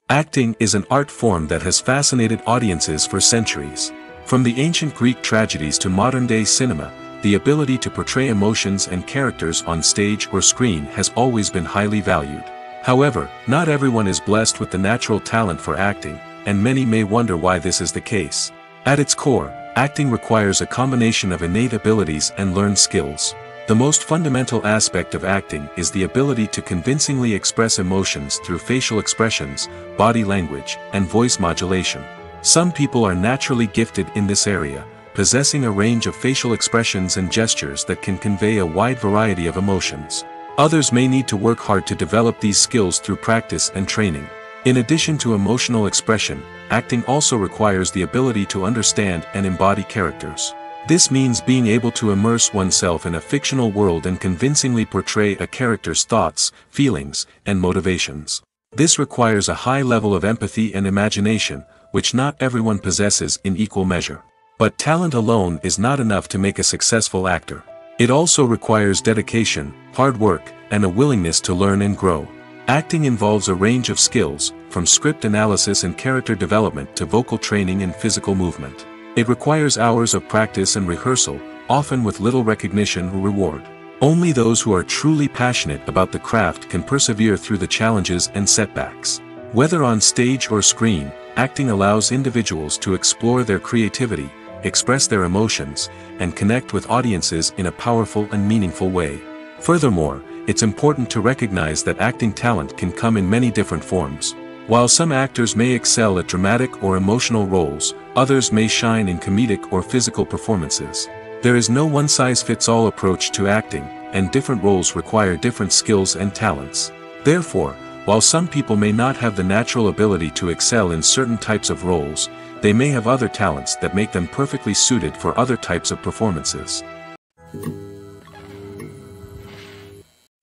Acting is an art form that has fascinated audiences for centuries. From the ancient Greek tragedies to modern-day cinema, the ability to portray emotions and characters on stage or screen has always been highly valued. However, not everyone is blessed with the natural talent for acting, and many may wonder why this is the case. At its core, acting requires a combination of innate abilities and learned skills. The most fundamental aspect of acting is the ability to convincingly express emotions through facial expressions, body language, and voice modulation. Some people are naturally gifted in this area, possessing a range of facial expressions and gestures that can convey a wide variety of emotions. Others may need to work hard to develop these skills through practice and training. In addition to emotional expression, acting also requires the ability to understand and embody characters. This means being able to immerse oneself in a fictional world and convincingly portray a character's thoughts, feelings, and motivations. This requires a high level of empathy and imagination, which not everyone possesses in equal measure. But talent alone is not enough to make a successful actor. It also requires dedication, hard work, and a willingness to learn and grow. Acting involves a range of skills, from script analysis and character development to vocal training and physical movement. It requires hours of practice and rehearsal, often with little recognition or reward. Only those who are truly passionate about the craft can persevere through the challenges and setbacks. Whether on stage or screen, acting allows individuals to explore their creativity, express their emotions, and connect with audiences in a powerful and meaningful way. Furthermore, it's important to recognize that acting talent can come in many different forms. While some actors may excel at dramatic or emotional roles, others may shine in comedic or physical performances. There is no one-size-fits-all approach to acting, and different roles require different skills and talents. Therefore, while some people may not have the natural ability to excel in certain types of roles, they may have other talents that make them perfectly suited for other types of performances.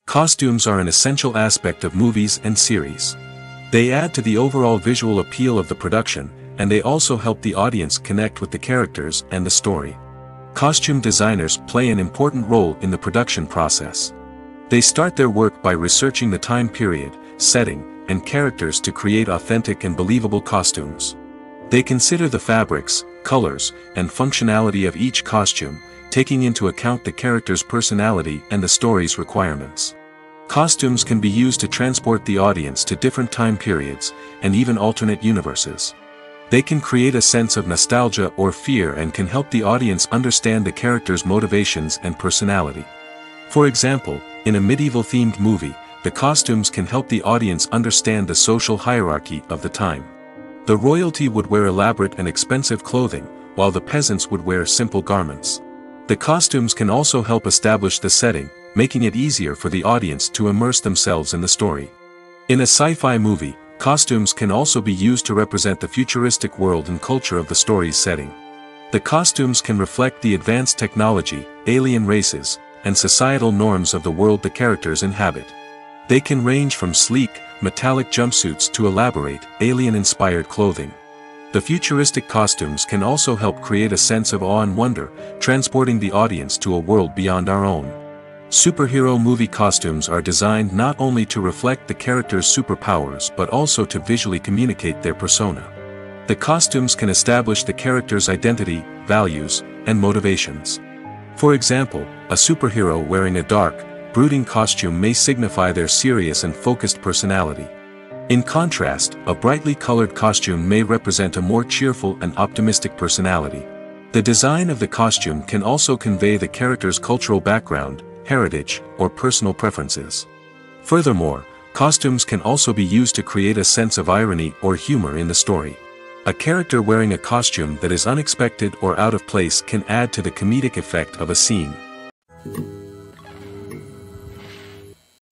Costumes are an essential aspect of movies and series. They add to the overall visual appeal of the production, and they also help the audience connect with the characters and the story. Costume designers play an important role in the production process. They start their work by researching the time period, setting, and characters to create authentic and believable costumes. They consider the fabrics, colors, and functionality of each costume, taking into account the character's personality and the story's requirements. Costumes can be used to transport the audience to different time periods, and even alternate universes. They can create a sense of nostalgia or fear and can help the audience understand the character's motivations and personality. For example, in a medieval-themed movie, the costumes can help the audience understand the social hierarchy of the time. The royalty would wear elaborate and expensive clothing, while the peasants would wear simple garments. The costumes can also help establish the setting, making it easier for the audience to immerse themselves in the story. In a sci-fi movie, costumes can also be used to represent the futuristic world and culture of the story's setting. The costumes can reflect the advanced technology, alien races, and societal norms of the world the characters inhabit. They can range from sleek, metallic jumpsuits to elaborate, alien-inspired clothing. The futuristic costumes can also help create a sense of awe and wonder, transporting the audience to a world beyond our own. Superhero movie costumes are designed not only to reflect the character's superpowers but also to visually communicate their persona. The costumes can establish the character's identity, values, and motivations. For example, a superhero wearing a dark, brooding costume may signify their serious and focused personality. In contrast, a brightly colored costume may represent a more cheerful and optimistic personality. The design of the costume can also convey the character's cultural background, heritage, or personal preferences. Furthermore, Costumes can also be used to create a sense of irony or humor in the story. A character wearing a costume that is unexpected or out of place can add to the comedic effect of a scene.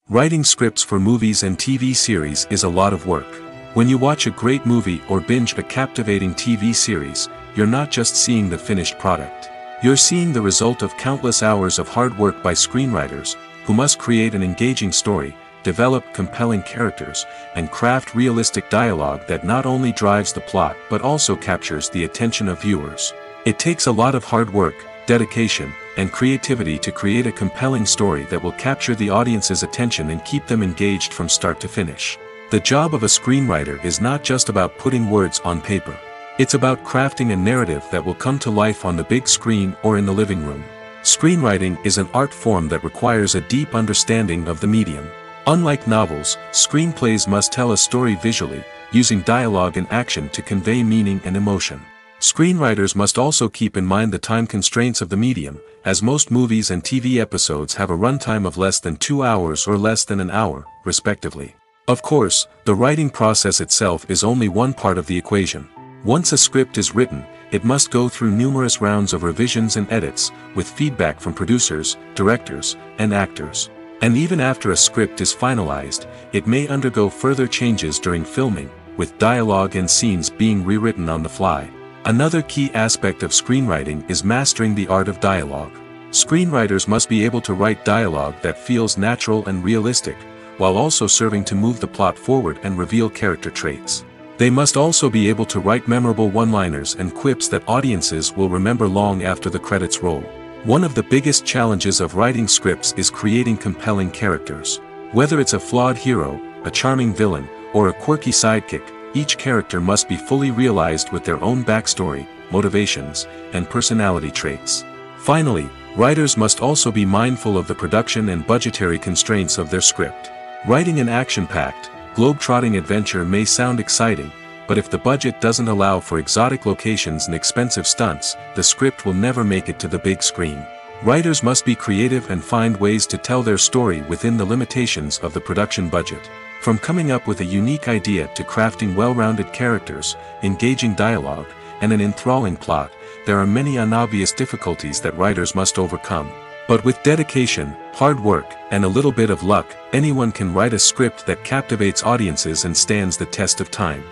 Writing scripts for movies and TV series is a lot of work. When you watch a great movie or binge a captivating TV series, you're not just seeing the finished product. You're seeing the result of countless hours of hard work by screenwriters, who must create an engaging story, develop compelling characters, and craft realistic dialogue that not only drives the plot but also captures the attention of viewers. It takes a lot of hard work, dedication, and creativity to create a compelling story that will capture the audience's attention and keep them engaged from start to finish. The job of a screenwriter is not just about putting words on paper. It's about crafting a narrative that will come to life on the big screen or in the living room. Screenwriting is an art form that requires a deep understanding of the medium. Unlike novels, screenplays must tell a story visually, using dialogue and action to convey meaning and emotion. Screenwriters must also keep in mind the time constraints of the medium, as most movies and TV episodes have a runtime of less than 2 hours or less than an hour, respectively. Of course, the writing process itself is only one part of the equation. Once a script is written, it must go through numerous rounds of revisions and edits, with feedback from producers, directors, and actors. And even after a script is finalized, it may undergo further changes during filming, with dialogue and scenes being rewritten on the fly. Another key aspect of screenwriting is mastering the art of dialogue. Screenwriters must be able to write dialogue that feels natural and realistic, while also serving to move the plot forward and reveal character traits. They must also be able to write memorable one-liners and quips that audiences will remember long after the credits roll. One of the biggest challenges of writing scripts is creating compelling characters. Whether it's a flawed hero, a charming villain, or a quirky sidekick, each character must be fully realized with their own backstory, motivations, and personality traits. Finally, writers must also be mindful of the production and budgetary constraints of their script. Writing an action-packed, globe-trotting adventure may sound exciting, but if the budget doesn't allow for exotic locations and expensive stunts, the script will never make it to the big screen. Writers must be creative and find ways to tell their story within the limitations of the production budget. From coming up with a unique idea to crafting well-rounded characters, engaging dialogue, and an enthralling plot, there are many unobvious difficulties that writers must overcome. But with dedication, hard work, and a little bit of luck, anyone can write a script that captivates audiences and stands the test of time.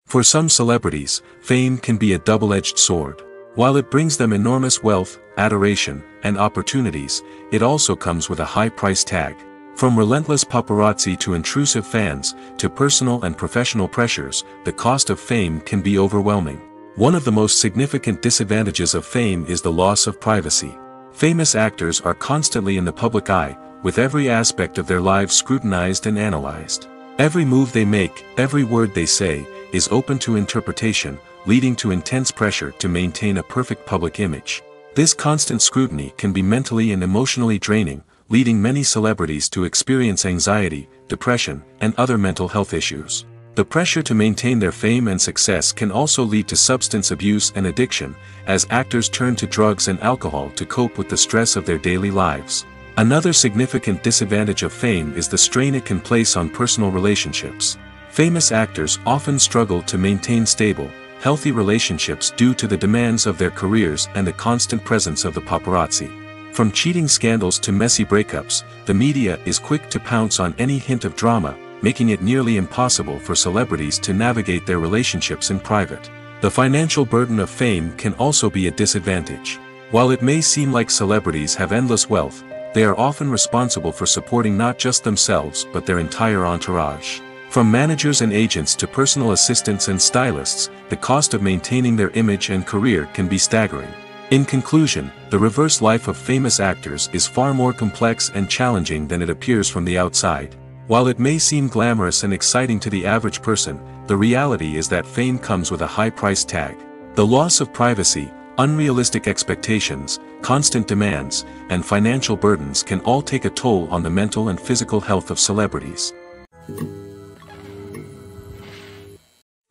For some celebrities, fame can be a double-edged sword. While it brings them enormous wealth, adoration, and opportunities, it also comes with a high price tag. From relentless paparazzi to intrusive fans, to personal and professional pressures, the cost of fame can be overwhelming. One of the most significant disadvantages of fame is the loss of privacy. Famous actors are constantly in the public eye, with every aspect of their lives scrutinized and analyzed. Every move they make, every word they say, is open to interpretation, leading to intense pressure to maintain a perfect public image. This constant scrutiny can be mentally and emotionally draining, leading many celebrities to experience anxiety, depression, and other mental health issues. The pressure to maintain their fame and success can also lead to substance abuse and addiction, as actors turn to drugs and alcohol to cope with the stress of their daily lives. Another significant disadvantage of fame is the strain it can place on personal relationships. Famous actors often struggle to maintain stable, healthy relationships due to the demands of their careers and the constant presence of the paparazzi. From cheating scandals to messy breakups, the media is quick to pounce on any hint of drama, making it nearly impossible for celebrities to navigate their relationships in private. The financial burden of fame can also be a disadvantage. While it may seem like celebrities have endless wealth, they are often responsible for supporting not just themselves but their entire entourage. From managers and agents to personal assistants and stylists, the cost of maintaining their image and career can be staggering. In conclusion, the reverse life of famous actors is far more complex and challenging than it appears from the outside. While it may seem glamorous and exciting to the average person, the reality is that fame comes with a high price tag. The loss of privacy, unrealistic expectations, constant demands, and financial burdens can all take a toll on the mental and physical health of celebrities.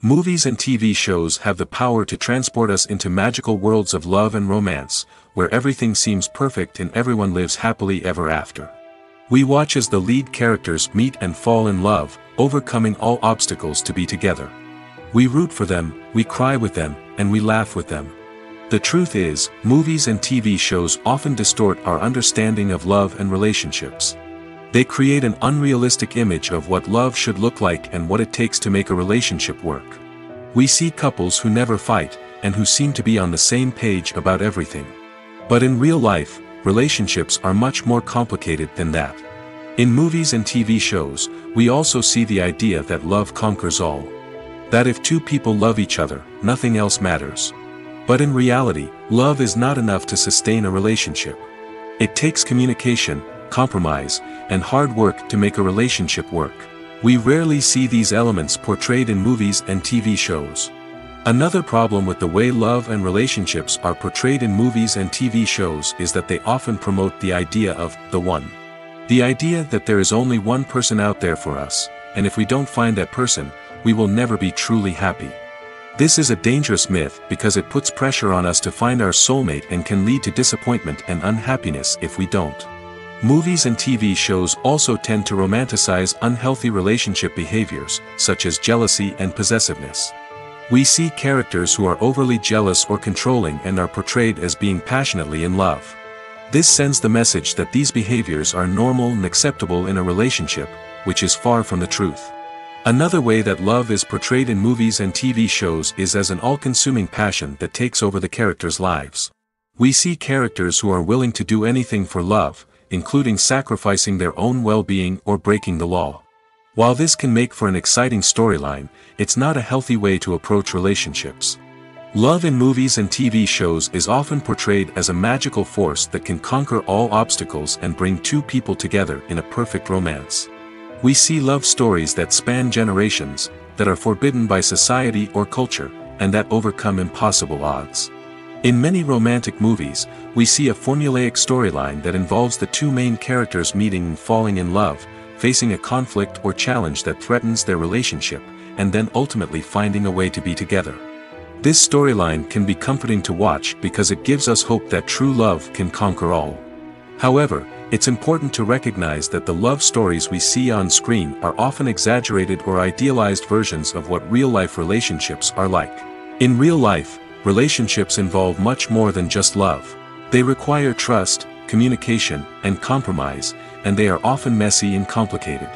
Movies and TV shows have the power to transport us into magical worlds of love and romance, where everything seems perfect and everyone lives happily ever after. We watch as the lead characters meet and fall in love, overcoming all obstacles to be together. We root for them, we cry with them, and we laugh with them. The truth is, movies and TV shows often distort our understanding of love and relationships. They create an unrealistic image of what love should look like and what it takes to make a relationship work. We see couples who never fight, and who seem to be on the same page about everything. But in real life, relationships are much more complicated than that. In movies and TV shows, we also see the idea that love conquers all. That if two people love each other, nothing else matters. But in reality, love is not enough to sustain a relationship. It takes communication, compromise, and hard work to make a relationship work. We rarely see these elements portrayed in movies and TV shows. Another problem with the way love and relationships are portrayed in movies and TV shows is that they often promote the idea of the one. The idea that there is only one person out there for us, and if we don't find that person, we will never be truly happy. This is a dangerous myth because it puts pressure on us to find our soulmate and can lead to disappointment and unhappiness if we don't. Movies and TV shows also tend to romanticize unhealthy relationship behaviors, such as jealousy and possessiveness. We see characters who are overly jealous or controlling and are portrayed as being passionately in love. This sends the message that these behaviors are normal and acceptable in a relationship, which is far from the truth. Another way that love is portrayed in movies and TV shows is as an all-consuming passion that takes over the characters' lives. We see characters who are willing to do anything for love, including sacrificing their own well-being or breaking the law. While this can make for an exciting storyline, it's not a healthy way to approach relationships. Love in movies and TV shows is often portrayed as a magical force that can conquer all obstacles and bring two people together in a perfect romance. We see love stories that span generations, that are forbidden by society or culture, and that overcome impossible odds. In many romantic movies, we see a formulaic storyline that involves the two main characters meeting and falling in love, facing a conflict or challenge that threatens their relationship, and then ultimately finding a way to be together. This storyline can be comforting to watch because it gives us hope that true love can conquer all. However, it's important to recognize that the love stories we see on screen are often exaggerated or idealized versions of what real-life relationships are like. In real life, relationships involve much more than just love. They require trust, communication, and compromise, and they are often messy and complicated.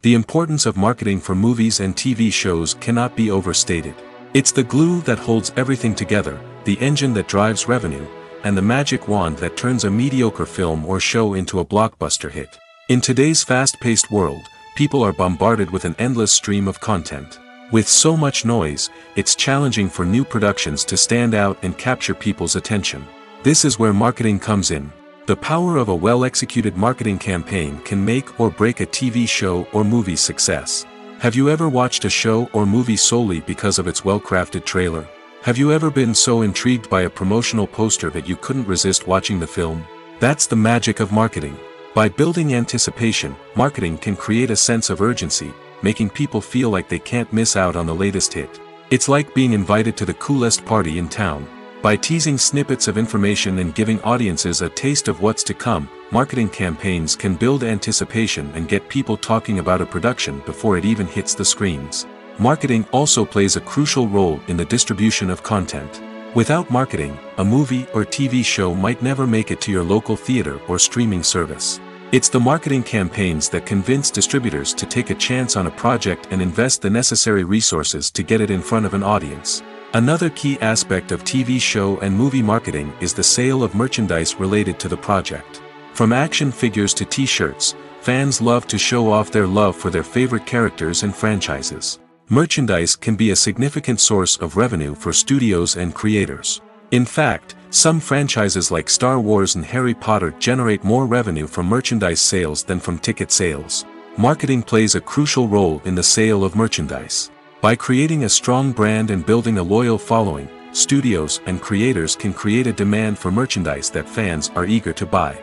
The importance of marketing for movies and TV shows cannot be overstated. It's the glue that holds everything together, the engine that drives revenue, and the magic wand that turns a mediocre film or show into a blockbuster hit. In today's fast-paced world, people are bombarded with an endless stream of content. With so much noise, it's challenging for new productions to stand out and capture people's attention. This is where marketing comes in. The power of a well-executed marketing campaign can make or break a TV show or movie's success. Have you ever watched a show or movie solely because of its well-crafted trailer? Have you ever been so intrigued by a promotional poster that you couldn't resist watching the film? That's the magic of marketing. By building anticipation, marketing can create a sense of urgency, making people feel like they can't miss out on the latest hit. It's like being invited to the coolest party in town. By teasing snippets of information and giving audiences a taste of what's to come, marketing campaigns can build anticipation and get people talking about a production before it even hits the screens. Marketing also plays a crucial role in the distribution of content. Without marketing, a movie or TV show might never make it to your local theater or streaming service. It's the marketing campaigns that convince distributors to take a chance on a project and invest the necessary resources to get it in front of an audience. Another key aspect of TV show and movie marketing is the sale of merchandise related to the project. From action figures to t-shirts, fans love to show off their love for their favorite characters and franchises. Merchandise can be a significant source of revenue for studios and creators. In fact, some franchises like Star Wars and Harry Potter generate more revenue from merchandise sales than from ticket sales. Marketing plays a crucial role in the sale of merchandise. By creating a strong brand and building a loyal following, studios and creators can create a demand for merchandise that fans are eager to buy.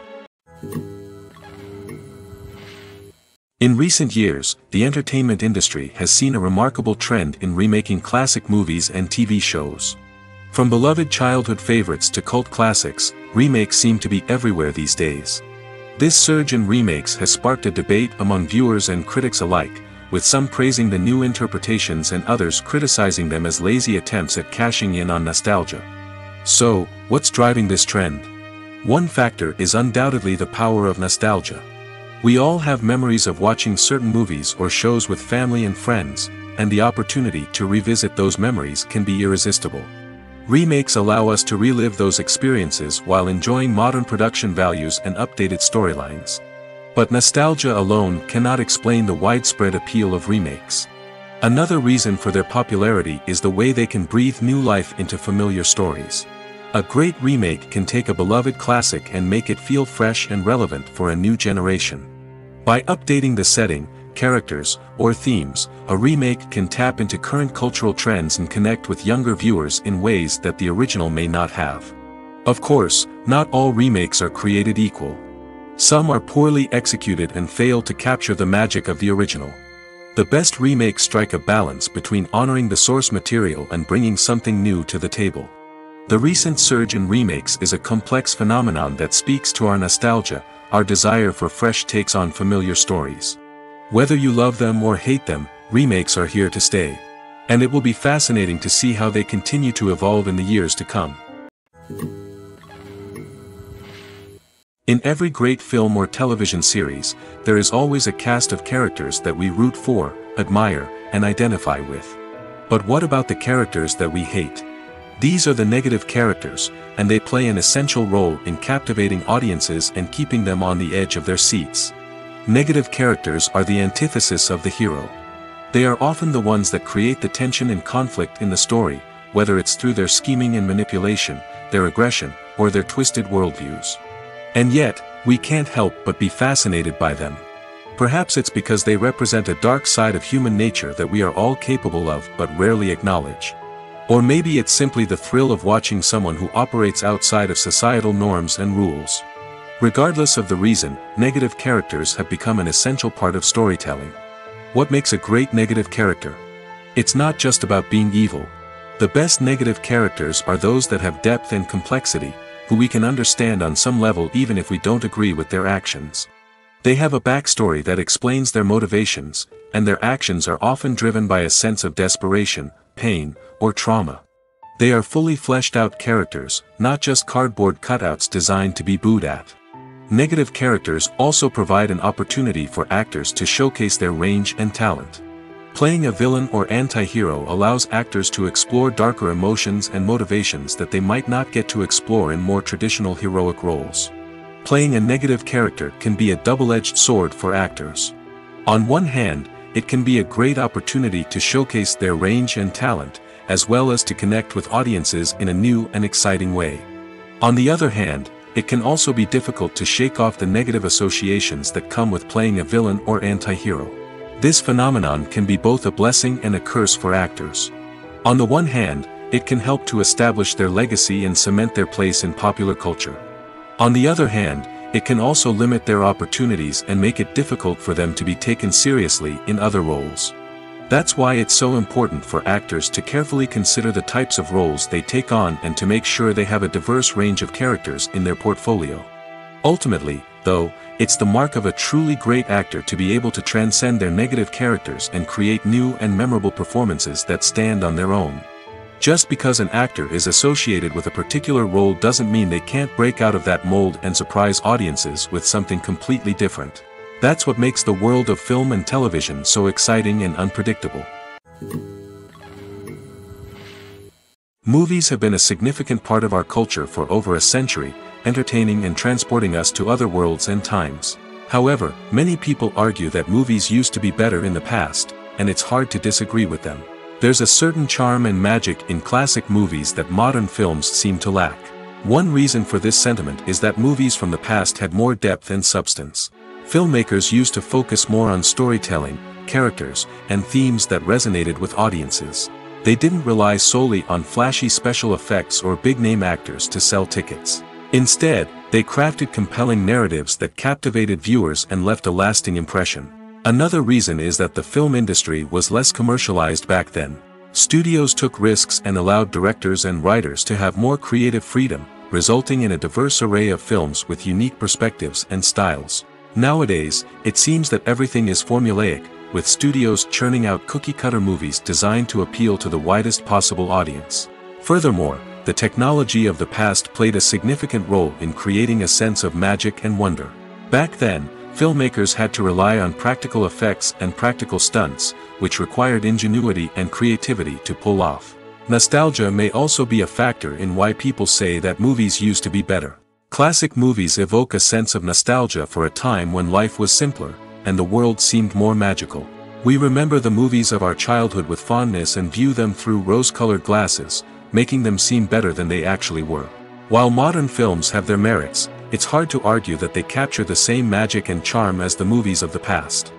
In recent years, the entertainment industry has seen a remarkable trend in remaking classic movies and TV shows. From beloved childhood favorites to cult classics, remakes seem to be everywhere these days. This surge in remakes has sparked a debate among viewers and critics alike, with some praising the new interpretations and others criticizing them as lazy attempts at cashing in on nostalgia. So, what's driving this trend? One factor is undoubtedly the power of nostalgia. We all have memories of watching certain movies or shows with family and friends, and the opportunity to revisit those memories can be irresistible. Remakes allow us to relive those experiences while enjoying modern production values and updated storylines. But nostalgia alone cannot explain the widespread appeal of remakes. Another reason for their popularity is the way they can breathe new life into familiar stories. A great remake can take a beloved classic and make it feel fresh and relevant for a new generation. By updating the setting, characters, or themes, a remake can tap into current cultural trends and connect with younger viewers in ways that the original may not have. Of course, not all remakes are created equal. Some are poorly executed and fail to capture the magic of the original. The best remakes strike a balance between honoring the source material and bringing something new to the table. The recent surge in remakes is a complex phenomenon that speaks to our nostalgia, our desire for fresh takes on familiar stories. Whether you love them or hate them, remakes are here to stay. And it will be fascinating to see how they continue to evolve in the years to come. In every great film or television series, there is always a cast of characters that we root for, admire, and identify with. But what about the characters that we hate? These are the negative characters, and they play an essential role in captivating audiences and keeping them on the edge of their seats. Negative characters are the antithesis of the hero. They are often the ones that create the tension and conflict in the story, whether it's through their scheming and manipulation, their aggression, or their twisted worldviews. And yet, we can't help but be fascinated by them. Perhaps it's because they represent a dark side of human nature that we are all capable of but rarely acknowledge. Or maybe it's simply the thrill of watching someone who operates outside of societal norms and rules. Regardless of the reason, negative characters have become an essential part of storytelling. What makes a great negative character? It's not just about being evil. The best negative characters are those that have depth and complexity, who we can understand on some level even if we don't agree with their actions. They have a backstory that explains their motivations, and their actions are often driven by a sense of desperation, pain, or trauma. They are fully fleshed out characters, not just cardboard cutouts designed to be booed at. Negative characters also provide an opportunity for actors to showcase their range and talent. Playing a villain or anti-hero allows actors to explore darker emotions and motivations that they might not get to explore in more traditional heroic roles. Playing a negative character can be a double-edged sword for actors. On one hand, it can be a great opportunity to showcase their range and talent, as well as to connect with audiences in a new and exciting way. On the other hand, it can also be difficult to shake off the negative associations that come with playing a villain or anti-hero. This phenomenon can be both a blessing and a curse for actors. On the one hand, it can help to establish their legacy and cement their place in popular culture. On the other hand, it can also limit their opportunities and make it difficult for them to be taken seriously in other roles. That's why it's so important for actors to carefully consider the types of roles they take on and to make sure they have a diverse range of characters in their portfolio. Ultimately, though, it's the mark of a truly great actor to be able to transcend their negative characters and create new and memorable performances that stand on their own. Just because an actor is associated with a particular role doesn't mean they can't break out of that mold and surprise audiences with something completely different. That's what makes the world of film and television so exciting and unpredictable. Movies have been a significant part of our culture for over a century, entertaining and transporting us to other worlds and times. However, many people argue that movies used to be better in the past, and it's hard to disagree with them. There's a certain charm and magic in classic movies that modern films seem to lack. One reason for this sentiment is that movies from the past had more depth and substance. Filmmakers used to focus more on storytelling, characters, and themes that resonated with audiences. They didn't rely solely on flashy special effects or big-name actors to sell tickets. Instead, they crafted compelling narratives that captivated viewers and left a lasting impression. Another reason is that the film industry was less commercialized back then. Studios took risks and allowed directors and writers to have more creative freedom, resulting in a diverse array of films with unique perspectives and styles. Nowadays, it seems that everything is formulaic, with studios churning out cookie-cutter movies designed to appeal to the widest possible audience. Furthermore, the technology of the past played a significant role in creating a sense of magic and wonder. Back then, filmmakers had to rely on practical effects and practical stunts, which required ingenuity and creativity to pull off. Nostalgia may also be a factor in why people say that movies used to be better. Classic movies evoke a sense of nostalgia for a time when life was simpler, and the world seemed more magical. We remember the movies of our childhood with fondness and view them through rose-colored glasses, making them seem better than they actually were. While modern films have their merits, it's hard to argue that they capture the same magic and charm as the movies of the past.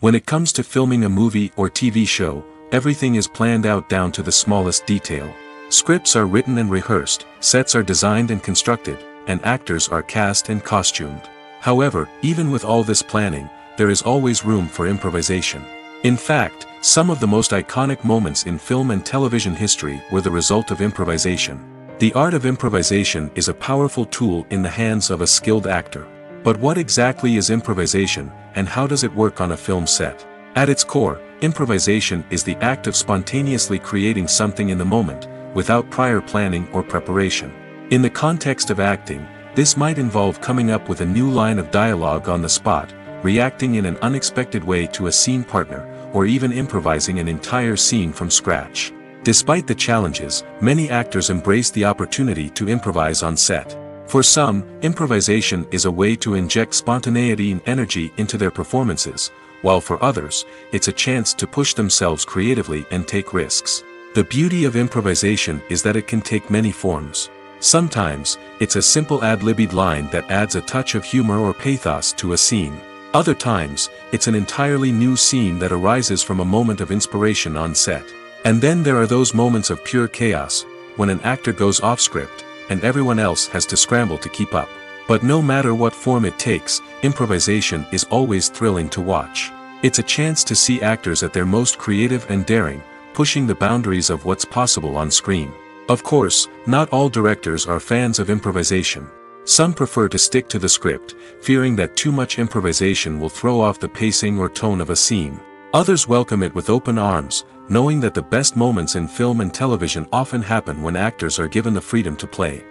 When it comes to filming a movie or TV show, everything is planned out down to the smallest detail. Scripts are written and rehearsed, sets are designed and constructed, and actors are cast and costumed. However, even with all this planning, there is always room for improvisation. In fact, some of the most iconic moments in film and television history were the result of improvisation. The art of improvisation is a powerful tool in the hands of a skilled actor. But what exactly is improvisation, and how does it work on a film set? At its core, improvisation is the act of spontaneously creating something in the moment, without prior planning or preparation. In the context of acting, this might involve coming up with a new line of dialogue on the spot, reacting in an unexpected way to a scene partner, or even improvising an entire scene from scratch. Despite the challenges, many actors embrace the opportunity to improvise on set. For some, improvisation is a way to inject spontaneity and energy into their performances, while for others, it's a chance to push themselves creatively and take risks. The beauty of improvisation is that it can take many forms. Sometimes, it's a simple ad-libbed line that adds a touch of humor or pathos to a scene. Other times, it's an entirely new scene that arises from a moment of inspiration on set. And then there are those moments of pure chaos, when an actor goes off script, and everyone else has to scramble to keep up. But no matter what form it takes, improvisation is always thrilling to watch. It's a chance to see actors at their most creative and daring, pushing the boundaries of what's possible on screen. Of course, not all directors are fans of improvisation. Some prefer to stick to the script, fearing that too much improvisation will throw off the pacing or tone of a scene. Others welcome it with open arms, knowing that the best moments in film and television often happen when actors are given the freedom to play.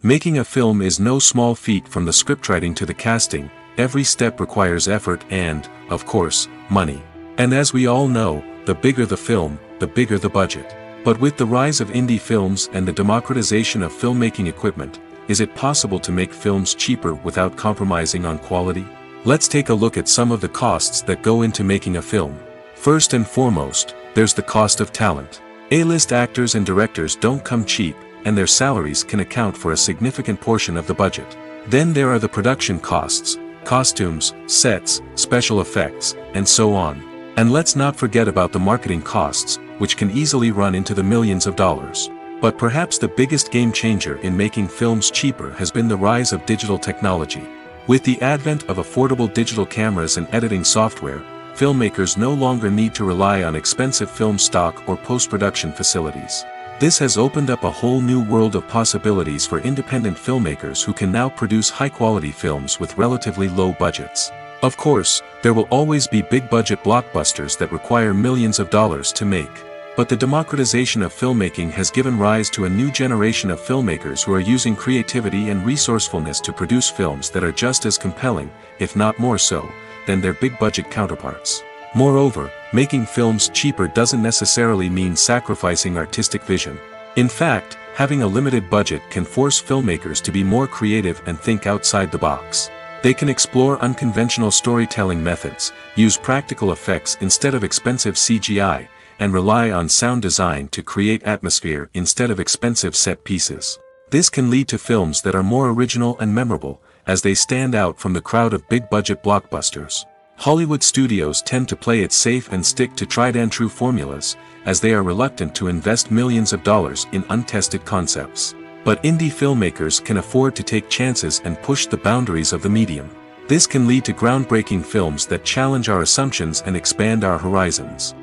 Making a film is no small feat. From the scriptwriting to the casting, every step requires effort and, of course, money. And as we all know, the bigger the film, the bigger the budget. But with the rise of indie films and the democratization of filmmaking equipment, is it possible to make films cheaper without compromising on quality? Let's take a look at some of the costs that go into making a film. First and foremost, there's the cost of talent. A-list actors and directors don't come cheap, and their salaries can account for a significant portion of the budget. Then there are the production costs, costumes, sets, special effects, and so on. And let's not forget about the marketing costs, which can easily run into the millions of dollars. But perhaps the biggest game changer in making films cheaper has been the rise of digital technology. With the advent of affordable digital cameras and editing software, filmmakers no longer need to rely on expensive film stock or post-production facilities. This has opened up a whole new world of possibilities for independent filmmakers who can now produce high-quality films with relatively low budgets. Of course, there will always be big-budget blockbusters that require millions of dollars to make. But the democratization of filmmaking has given rise to a new generation of filmmakers who are using creativity and resourcefulness to produce films that are just as compelling, if not more so, than their big-budget counterparts. Moreover, making films cheaper doesn't necessarily mean sacrificing artistic vision. In fact, having a limited budget can force filmmakers to be more creative and think outside the box. They can explore unconventional storytelling methods, use practical effects instead of expensive CGI, and rely on sound design to create atmosphere instead of expensive set pieces. This can lead to films that are more original and memorable, as they stand out from the crowd of big-budget blockbusters. Hollywood studios tend to play it safe and stick to tried-and-true formulas, as they are reluctant to invest millions of dollars in untested concepts. But indie filmmakers can afford to take chances and push the boundaries of the medium. This can lead to groundbreaking films that challenge our assumptions and expand our horizons.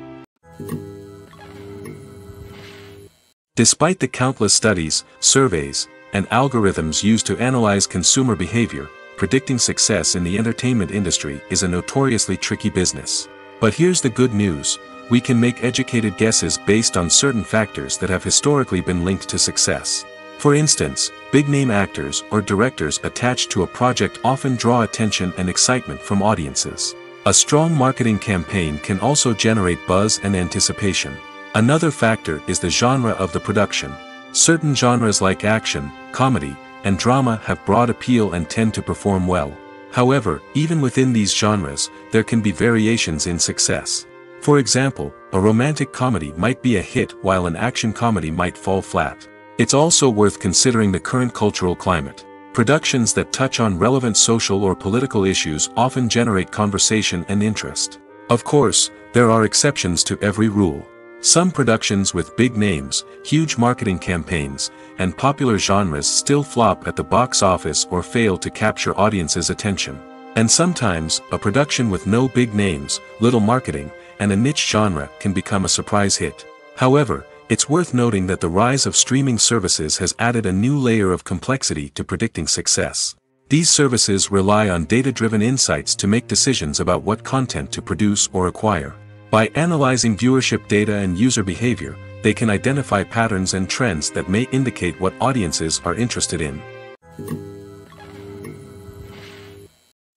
Despite the countless studies, surveys, and algorithms used to analyze consumer behavior, predicting success in the entertainment industry is a notoriously tricky business. But here's the good news: we can make educated guesses based on certain factors that have historically been linked to success. For instance, big-name actors or directors attached to a project often draw attention and excitement from audiences. A strong marketing campaign can also generate buzz and anticipation. Another factor is the genre of the production. Certain genres like action, comedy, and drama have broad appeal and tend to perform well. However, even within these genres, there can be variations in success. For example, a romantic comedy might be a hit while an action comedy might fall flat. It's also worth considering the current cultural climate. Productions that touch on relevant social or political issues often generate conversation and interest. Of course, there are exceptions to every rule. Some productions with big names, huge marketing campaigns, and popular genres still flop at the box office or fail to capture audiences' attention. And sometimes, a production with no big names, little marketing, and a niche genre can become a surprise hit. However, it's worth noting that the rise of streaming services has added a new layer of complexity to predicting success. These services rely on data-driven insights to make decisions about what content to produce or acquire. By analyzing viewership data and user behavior, they can identify patterns and trends that may indicate what audiences are interested in.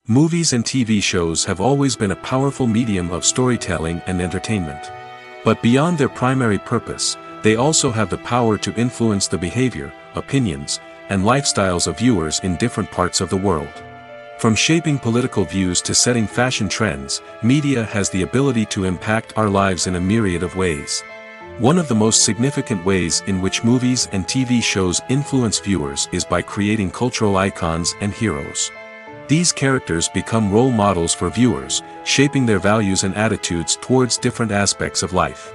Movies and TV shows have always been a powerful medium of storytelling and entertainment. But beyond their primary purpose, they also have the power to influence the behavior, opinions, and lifestyles of viewers in different parts of the world. From shaping political views to setting fashion trends, media has the ability to impact our lives in a myriad of ways. One of the most significant ways in which movies and TV shows influence viewers is by creating cultural icons and heroes. These characters become role models for viewers, shaping their values and attitudes towards different aspects of life.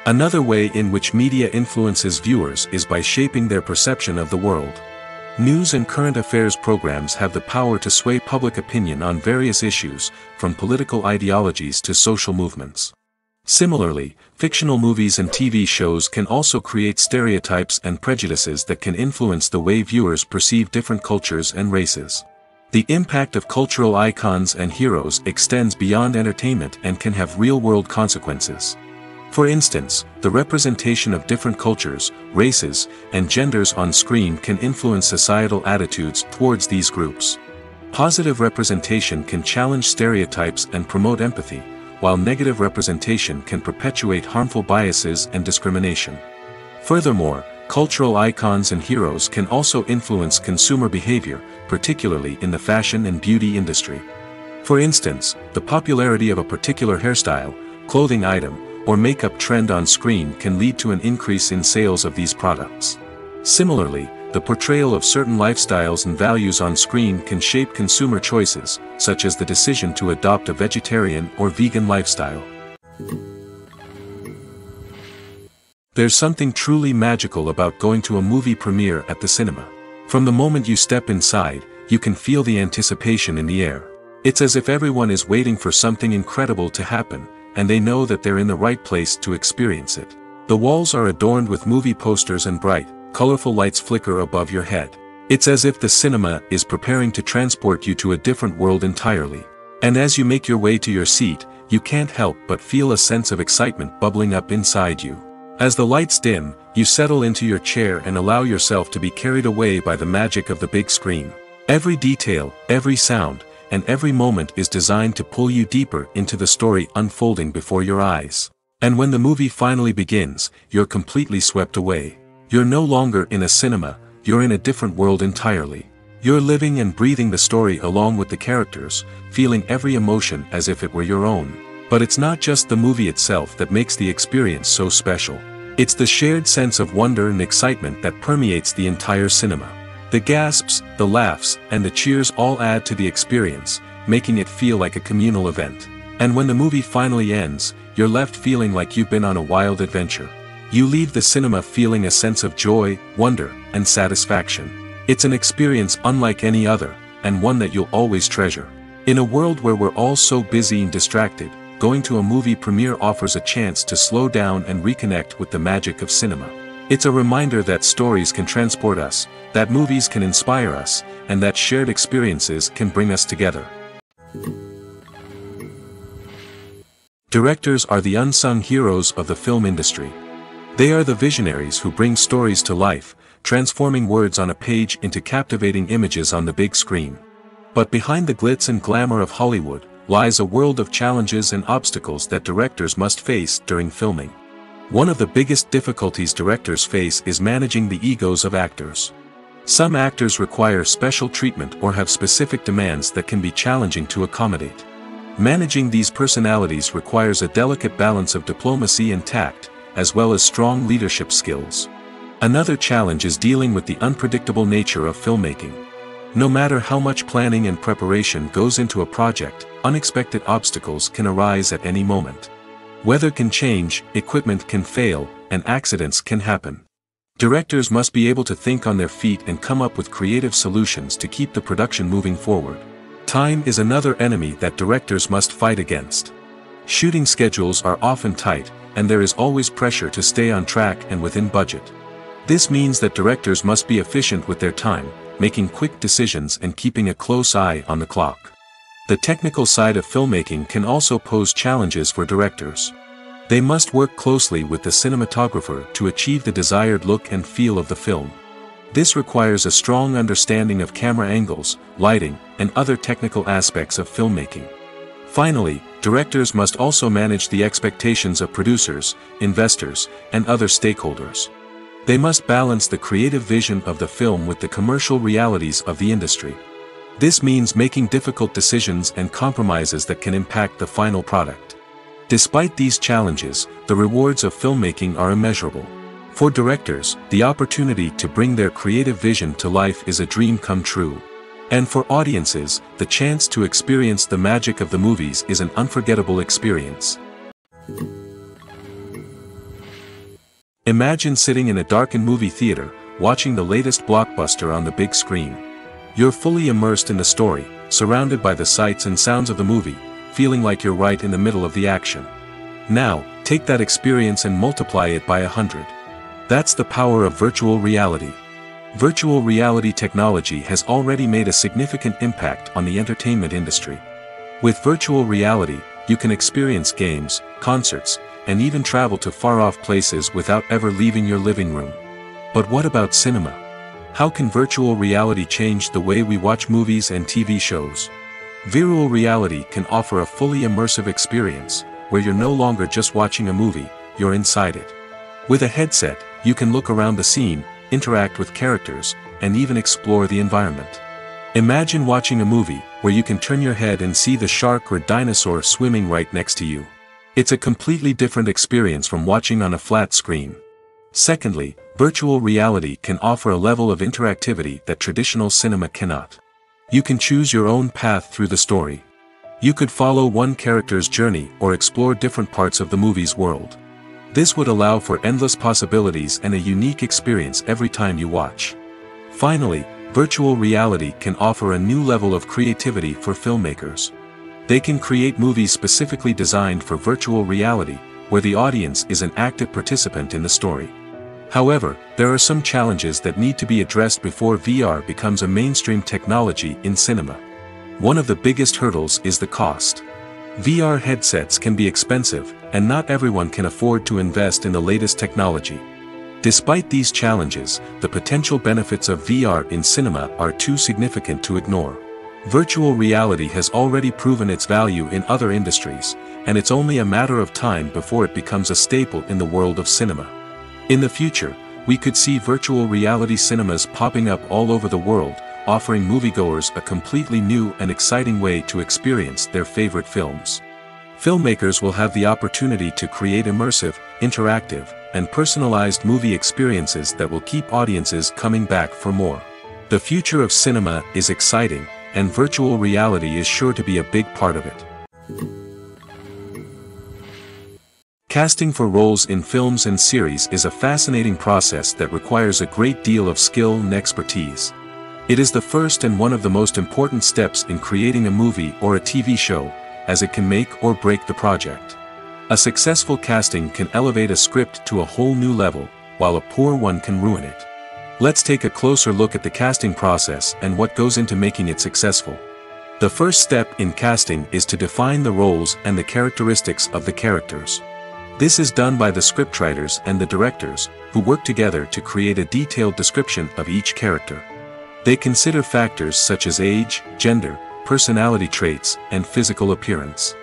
Another way in which media influences viewers is by shaping their perception of the world. News and current affairs programs have the power to sway public opinion on various issues, from political ideologies to social movements. Similarly, fictional movies and TV shows can also create stereotypes and prejudices that can influence the way viewers perceive different cultures and races. The impact of cultural icons and heroes extends beyond entertainment and can have real-world consequences. For instance, the representation of different cultures, races, and genders on screen can influence societal attitudes towards these groups. Positive representation can challenge stereotypes and promote empathy, while negative representation can perpetuate harmful biases and discrimination. Furthermore, cultural icons and heroes can also influence consumer behavior, particularly in the fashion and beauty industry. For instance, the popularity of a particular hairstyle, clothing item, or makeup trend on screen can lead to an increase in sales of these products. Similarly, the portrayal of certain lifestyles and values on screen can shape consumer choices, such as the decision to adopt a vegetarian or vegan lifestyle. There's something truly magical about going to a movie premiere at the cinema. From the moment you step inside, you can feel the anticipation in the air. It's as if everyone is waiting for something incredible to happen, and they know that they're in the right place to experience it. The walls are adorned with movie posters and bright, colorful lights flicker above your head. It's as if the cinema is preparing to transport you to a different world entirely. And as you make your way to your seat, you can't help but feel a sense of excitement bubbling up inside you. As the lights dim, you settle into your chair and allow yourself to be carried away by the magic of the big screen. Every detail, every sound, and every moment is designed to pull you deeper into the story unfolding before your eyes. And when the movie finally begins, you're completely swept away. You're no longer in a cinema, you're in a different world entirely. You're living and breathing the story along with the characters, feeling every emotion as if it were your own. But it's not just the movie itself that makes the experience so special. It's the shared sense of wonder and excitement that permeates the entire cinema. The gasps, the laughs, and the cheers all add to the experience, making it feel like a communal event. And when the movie finally ends, you're left feeling like you've been on a wild adventure. You leave the cinema feeling a sense of joy, wonder, and satisfaction. It's an experience unlike any other, and one that you'll always treasure. In a world where we're all so busy and distracted, going to a movie premiere offers a chance to slow down and reconnect with the magic of cinema. It's a reminder that stories can transport us, that movies can inspire us, and that shared experiences can bring us together. Directors are the unsung heroes of the film industry. They are the visionaries who bring stories to life, transforming words on a page into captivating images on the big screen. But behind the glitz and glamour of Hollywood, lies a world of challenges and obstacles that directors must face during filming. One of the biggest difficulties directors face is managing the egos of actors. Some actors require special treatment or have specific demands that can be challenging to accommodate. Managing these personalities requires a delicate balance of diplomacy and tact, as well as strong leadership skills. Another challenge is dealing with the unpredictable nature of filmmaking. No matter how much planning and preparation goes into a project, unexpected obstacles can arise at any moment. Weather can change, equipment can fail, and accidents can happen. Directors must be able to think on their feet and come up with creative solutions to keep the production moving forward. Time is another enemy that directors must fight against. Shooting schedules are often tight, and there is always pressure to stay on track and within budget. This means that directors must be efficient with their time, making quick decisions and keeping a close eye on the clock. The technical side of filmmaking can also pose challenges for directors. They must work closely with the cinematographer to achieve the desired look and feel of the film. This requires a strong understanding of camera angles, lighting, and other technical aspects of filmmaking. Finally, directors must also manage the expectations of producers, investors, and other stakeholders. They must balance the creative vision of the film with the commercial realities of the industry. This means making difficult decisions and compromises that can impact the final product. Despite these challenges, the rewards of filmmaking are immeasurable. For directors, the opportunity to bring their creative vision to life is a dream come true. And for audiences, the chance to experience the magic of the movies is an unforgettable experience. Imagine sitting in a darkened movie theater, watching the latest blockbuster on the big screen. You're fully immersed in the story, surrounded by the sights and sounds of the movie, feeling like you're right in the middle of the action. Now, take that experience and multiply it by 100. That's the power of virtual reality. Virtual reality technology has already made a significant impact on the entertainment industry. With virtual reality, you can experience games, concerts, and even travel to far-off places without ever leaving your living room. But what about cinema? How can virtual reality change the way we watch movies and TV shows? Virtual reality can offer a fully immersive experience, where you're no longer just watching a movie, you're inside it. With a headset, you can look around the scene, interact with characters, and even explore the environment. Imagine watching a movie, where you can turn your head and see the shark or dinosaur swimming right next to you. It's a completely different experience from watching on a flat screen. Secondly, virtual reality can offer a level of interactivity that traditional cinema cannot. You can choose your own path through the story. You could follow one character's journey or explore different parts of the movie's world. This would allow for endless possibilities and a unique experience every time you watch. Finally, virtual reality can offer a new level of creativity for filmmakers. They can create movies specifically designed for virtual reality, where the audience is an active participant in the story. However, there are some challenges that need to be addressed before VR becomes a mainstream technology in cinema. One of the biggest hurdles is the cost. VR headsets can be expensive, and not everyone can afford to invest in the latest technology. Despite these challenges, the potential benefits of VR in cinema are too significant to ignore. Virtual reality has already proven its value in other industries, and it's only a matter of time before it becomes a staple in the world of cinema. In the future, we could see virtual reality cinemas popping up all over the world, offering moviegoers a completely new and exciting way to experience their favorite films. Filmmakers will have the opportunity to create immersive, interactive, and personalized movie experiences that will keep audiences coming back for more. The future of cinema is exciting, and virtual reality is sure to be a big part of it. Casting for roles in films and series is a fascinating process that requires a great deal of skill and expertise. It is the first and one of the most important steps in creating a movie or a TV show, as it can make or break the project. A successful casting can elevate a script to a whole new level, while a poor one can ruin it. Let's take a closer look at the casting process and what goes into making it successful. The first step in casting is to define the roles and the characteristics of the characters. This is done by the scriptwriters and the directors, who work together to create a detailed description of each character. They consider factors such as age, gender, personality traits, and physical appearance.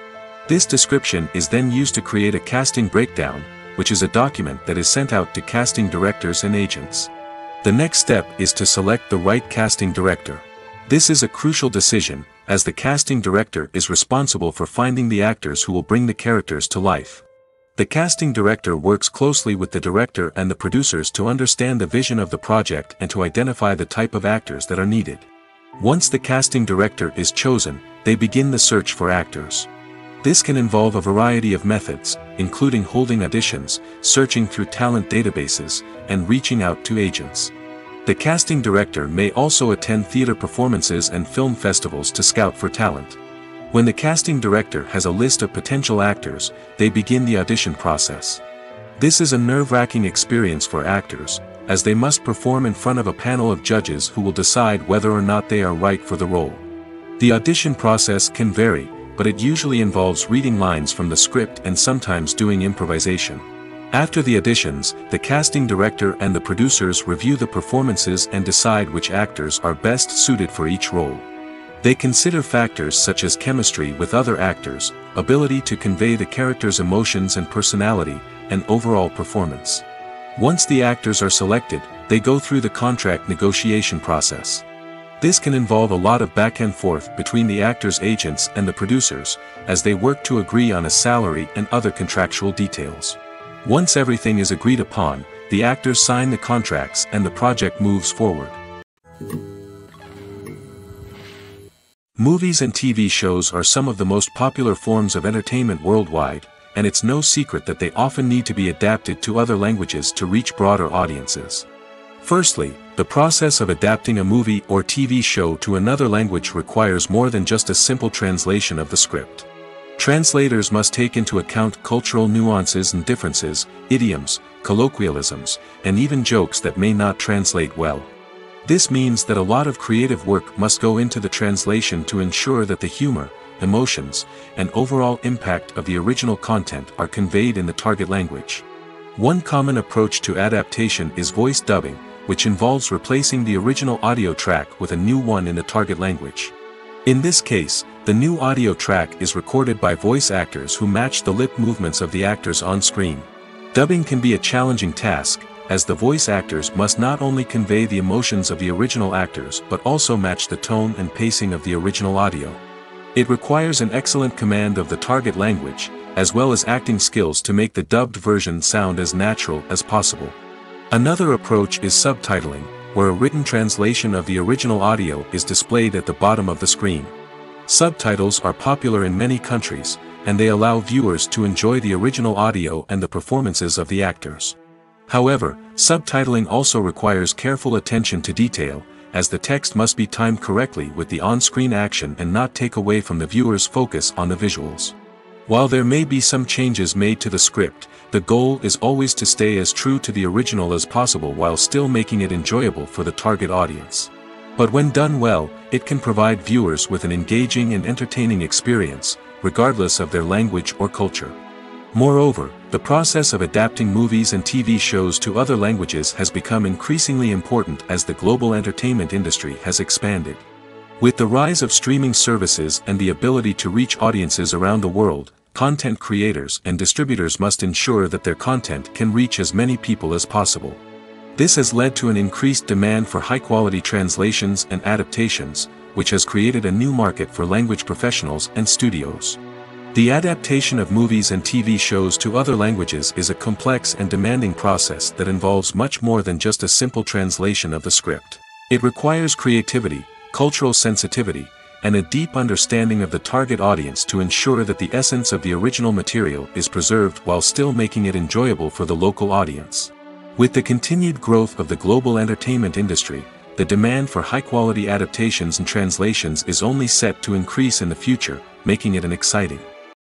This description is then used to create a casting breakdown, which is a document that is sent out to casting directors and agents. The next step is to select the right casting director. This is a crucial decision, as the casting director is responsible for finding the actors who will bring the characters to life. The casting director works closely with the director and the producers to understand the vision of the project and to identify the type of actors that are needed. Once the casting director is chosen, they begin the search for actors. This can involve a variety of methods, including holding auditions, searching through talent databases, and reaching out to agents. The casting director may also attend theater performances and film festivals to scout for talent. When the casting director has a list of potential actors, they begin the audition process. This is a nerve-wracking experience for actors, as they must perform in front of a panel of judges who will decide whether or not they are right for the role. The audition process can vary, but it usually involves reading lines from the script and sometimes doing improvisation. After the auditions, the casting director and the producers review the performances and decide which actors are best suited for each role. They consider factors such as chemistry with other actors, ability to convey the character's emotions and personality, and overall performance. Once the actors are selected, they go through the contract negotiation process. This can involve a lot of back and forth between the actors' agents and the producers, as they work to agree on a salary and other contractual details. Once everything is agreed upon, the actors sign the contracts and the project moves forward. Movies and TV shows are some of the most popular forms of entertainment worldwide, and it's no secret that they often need to be adapted to other languages to reach broader audiences. Firstly, the process of adapting a movie or TV show to another language requires more than just a simple translation of the script. Translators must take into account cultural nuances and differences, idioms, colloquialisms, and even jokes that may not translate well. This means that a lot of creative work must go into the translation to ensure that the humor, emotions, and overall impact of the original content are conveyed in the target language. One common approach to adaptation is voice dubbing, which involves replacing the original audio track with a new one in the target language. In this case, the new audio track is recorded by voice actors who match the lip movements of the actors on screen. Dubbing can be a challenging task, as the voice actors must not only convey the emotions of the original actors but also match the tone and pacing of the original audio. It requires an excellent command of the target language, as well as acting skills to make the dubbed version sound as natural as possible. Another approach is subtitling, where a written translation of the original audio is displayed at the bottom of the screen. Subtitles are popular in many countries, and they allow viewers to enjoy the original audio and the performances of the actors. However, subtitling also requires careful attention to detail, as the text must be timed correctly with the on-screen action and not take away from the viewer's focus on the visuals. While there may be some changes made to the script, the goal is always to stay as true to the original as possible while still making it enjoyable for the target audience. But when done well, it can provide viewers with an engaging and entertaining experience, regardless of their language or culture. Moreover, the process of adapting movies and TV shows to other languages has become increasingly important as the global entertainment industry has expanded. With the rise of streaming services and the ability to reach audiences around the world, content creators and distributors must ensure that their content can reach as many people as possible. This has led to an increased demand for high-quality translations and adaptations, which has created a new market for language professionals and studios. The adaptation of movies and TV shows to other languages is a complex and demanding process that involves much more than just a simple translation of the script. It requires creativity, cultural sensitivity, and a deep understanding of the target audience to ensure that the essence of the original material is preserved while still making it enjoyable for the local audience. With the continued growth of the global entertainment industry, the demand for high-quality adaptations and translations is only set to increase in the future, making it an exciting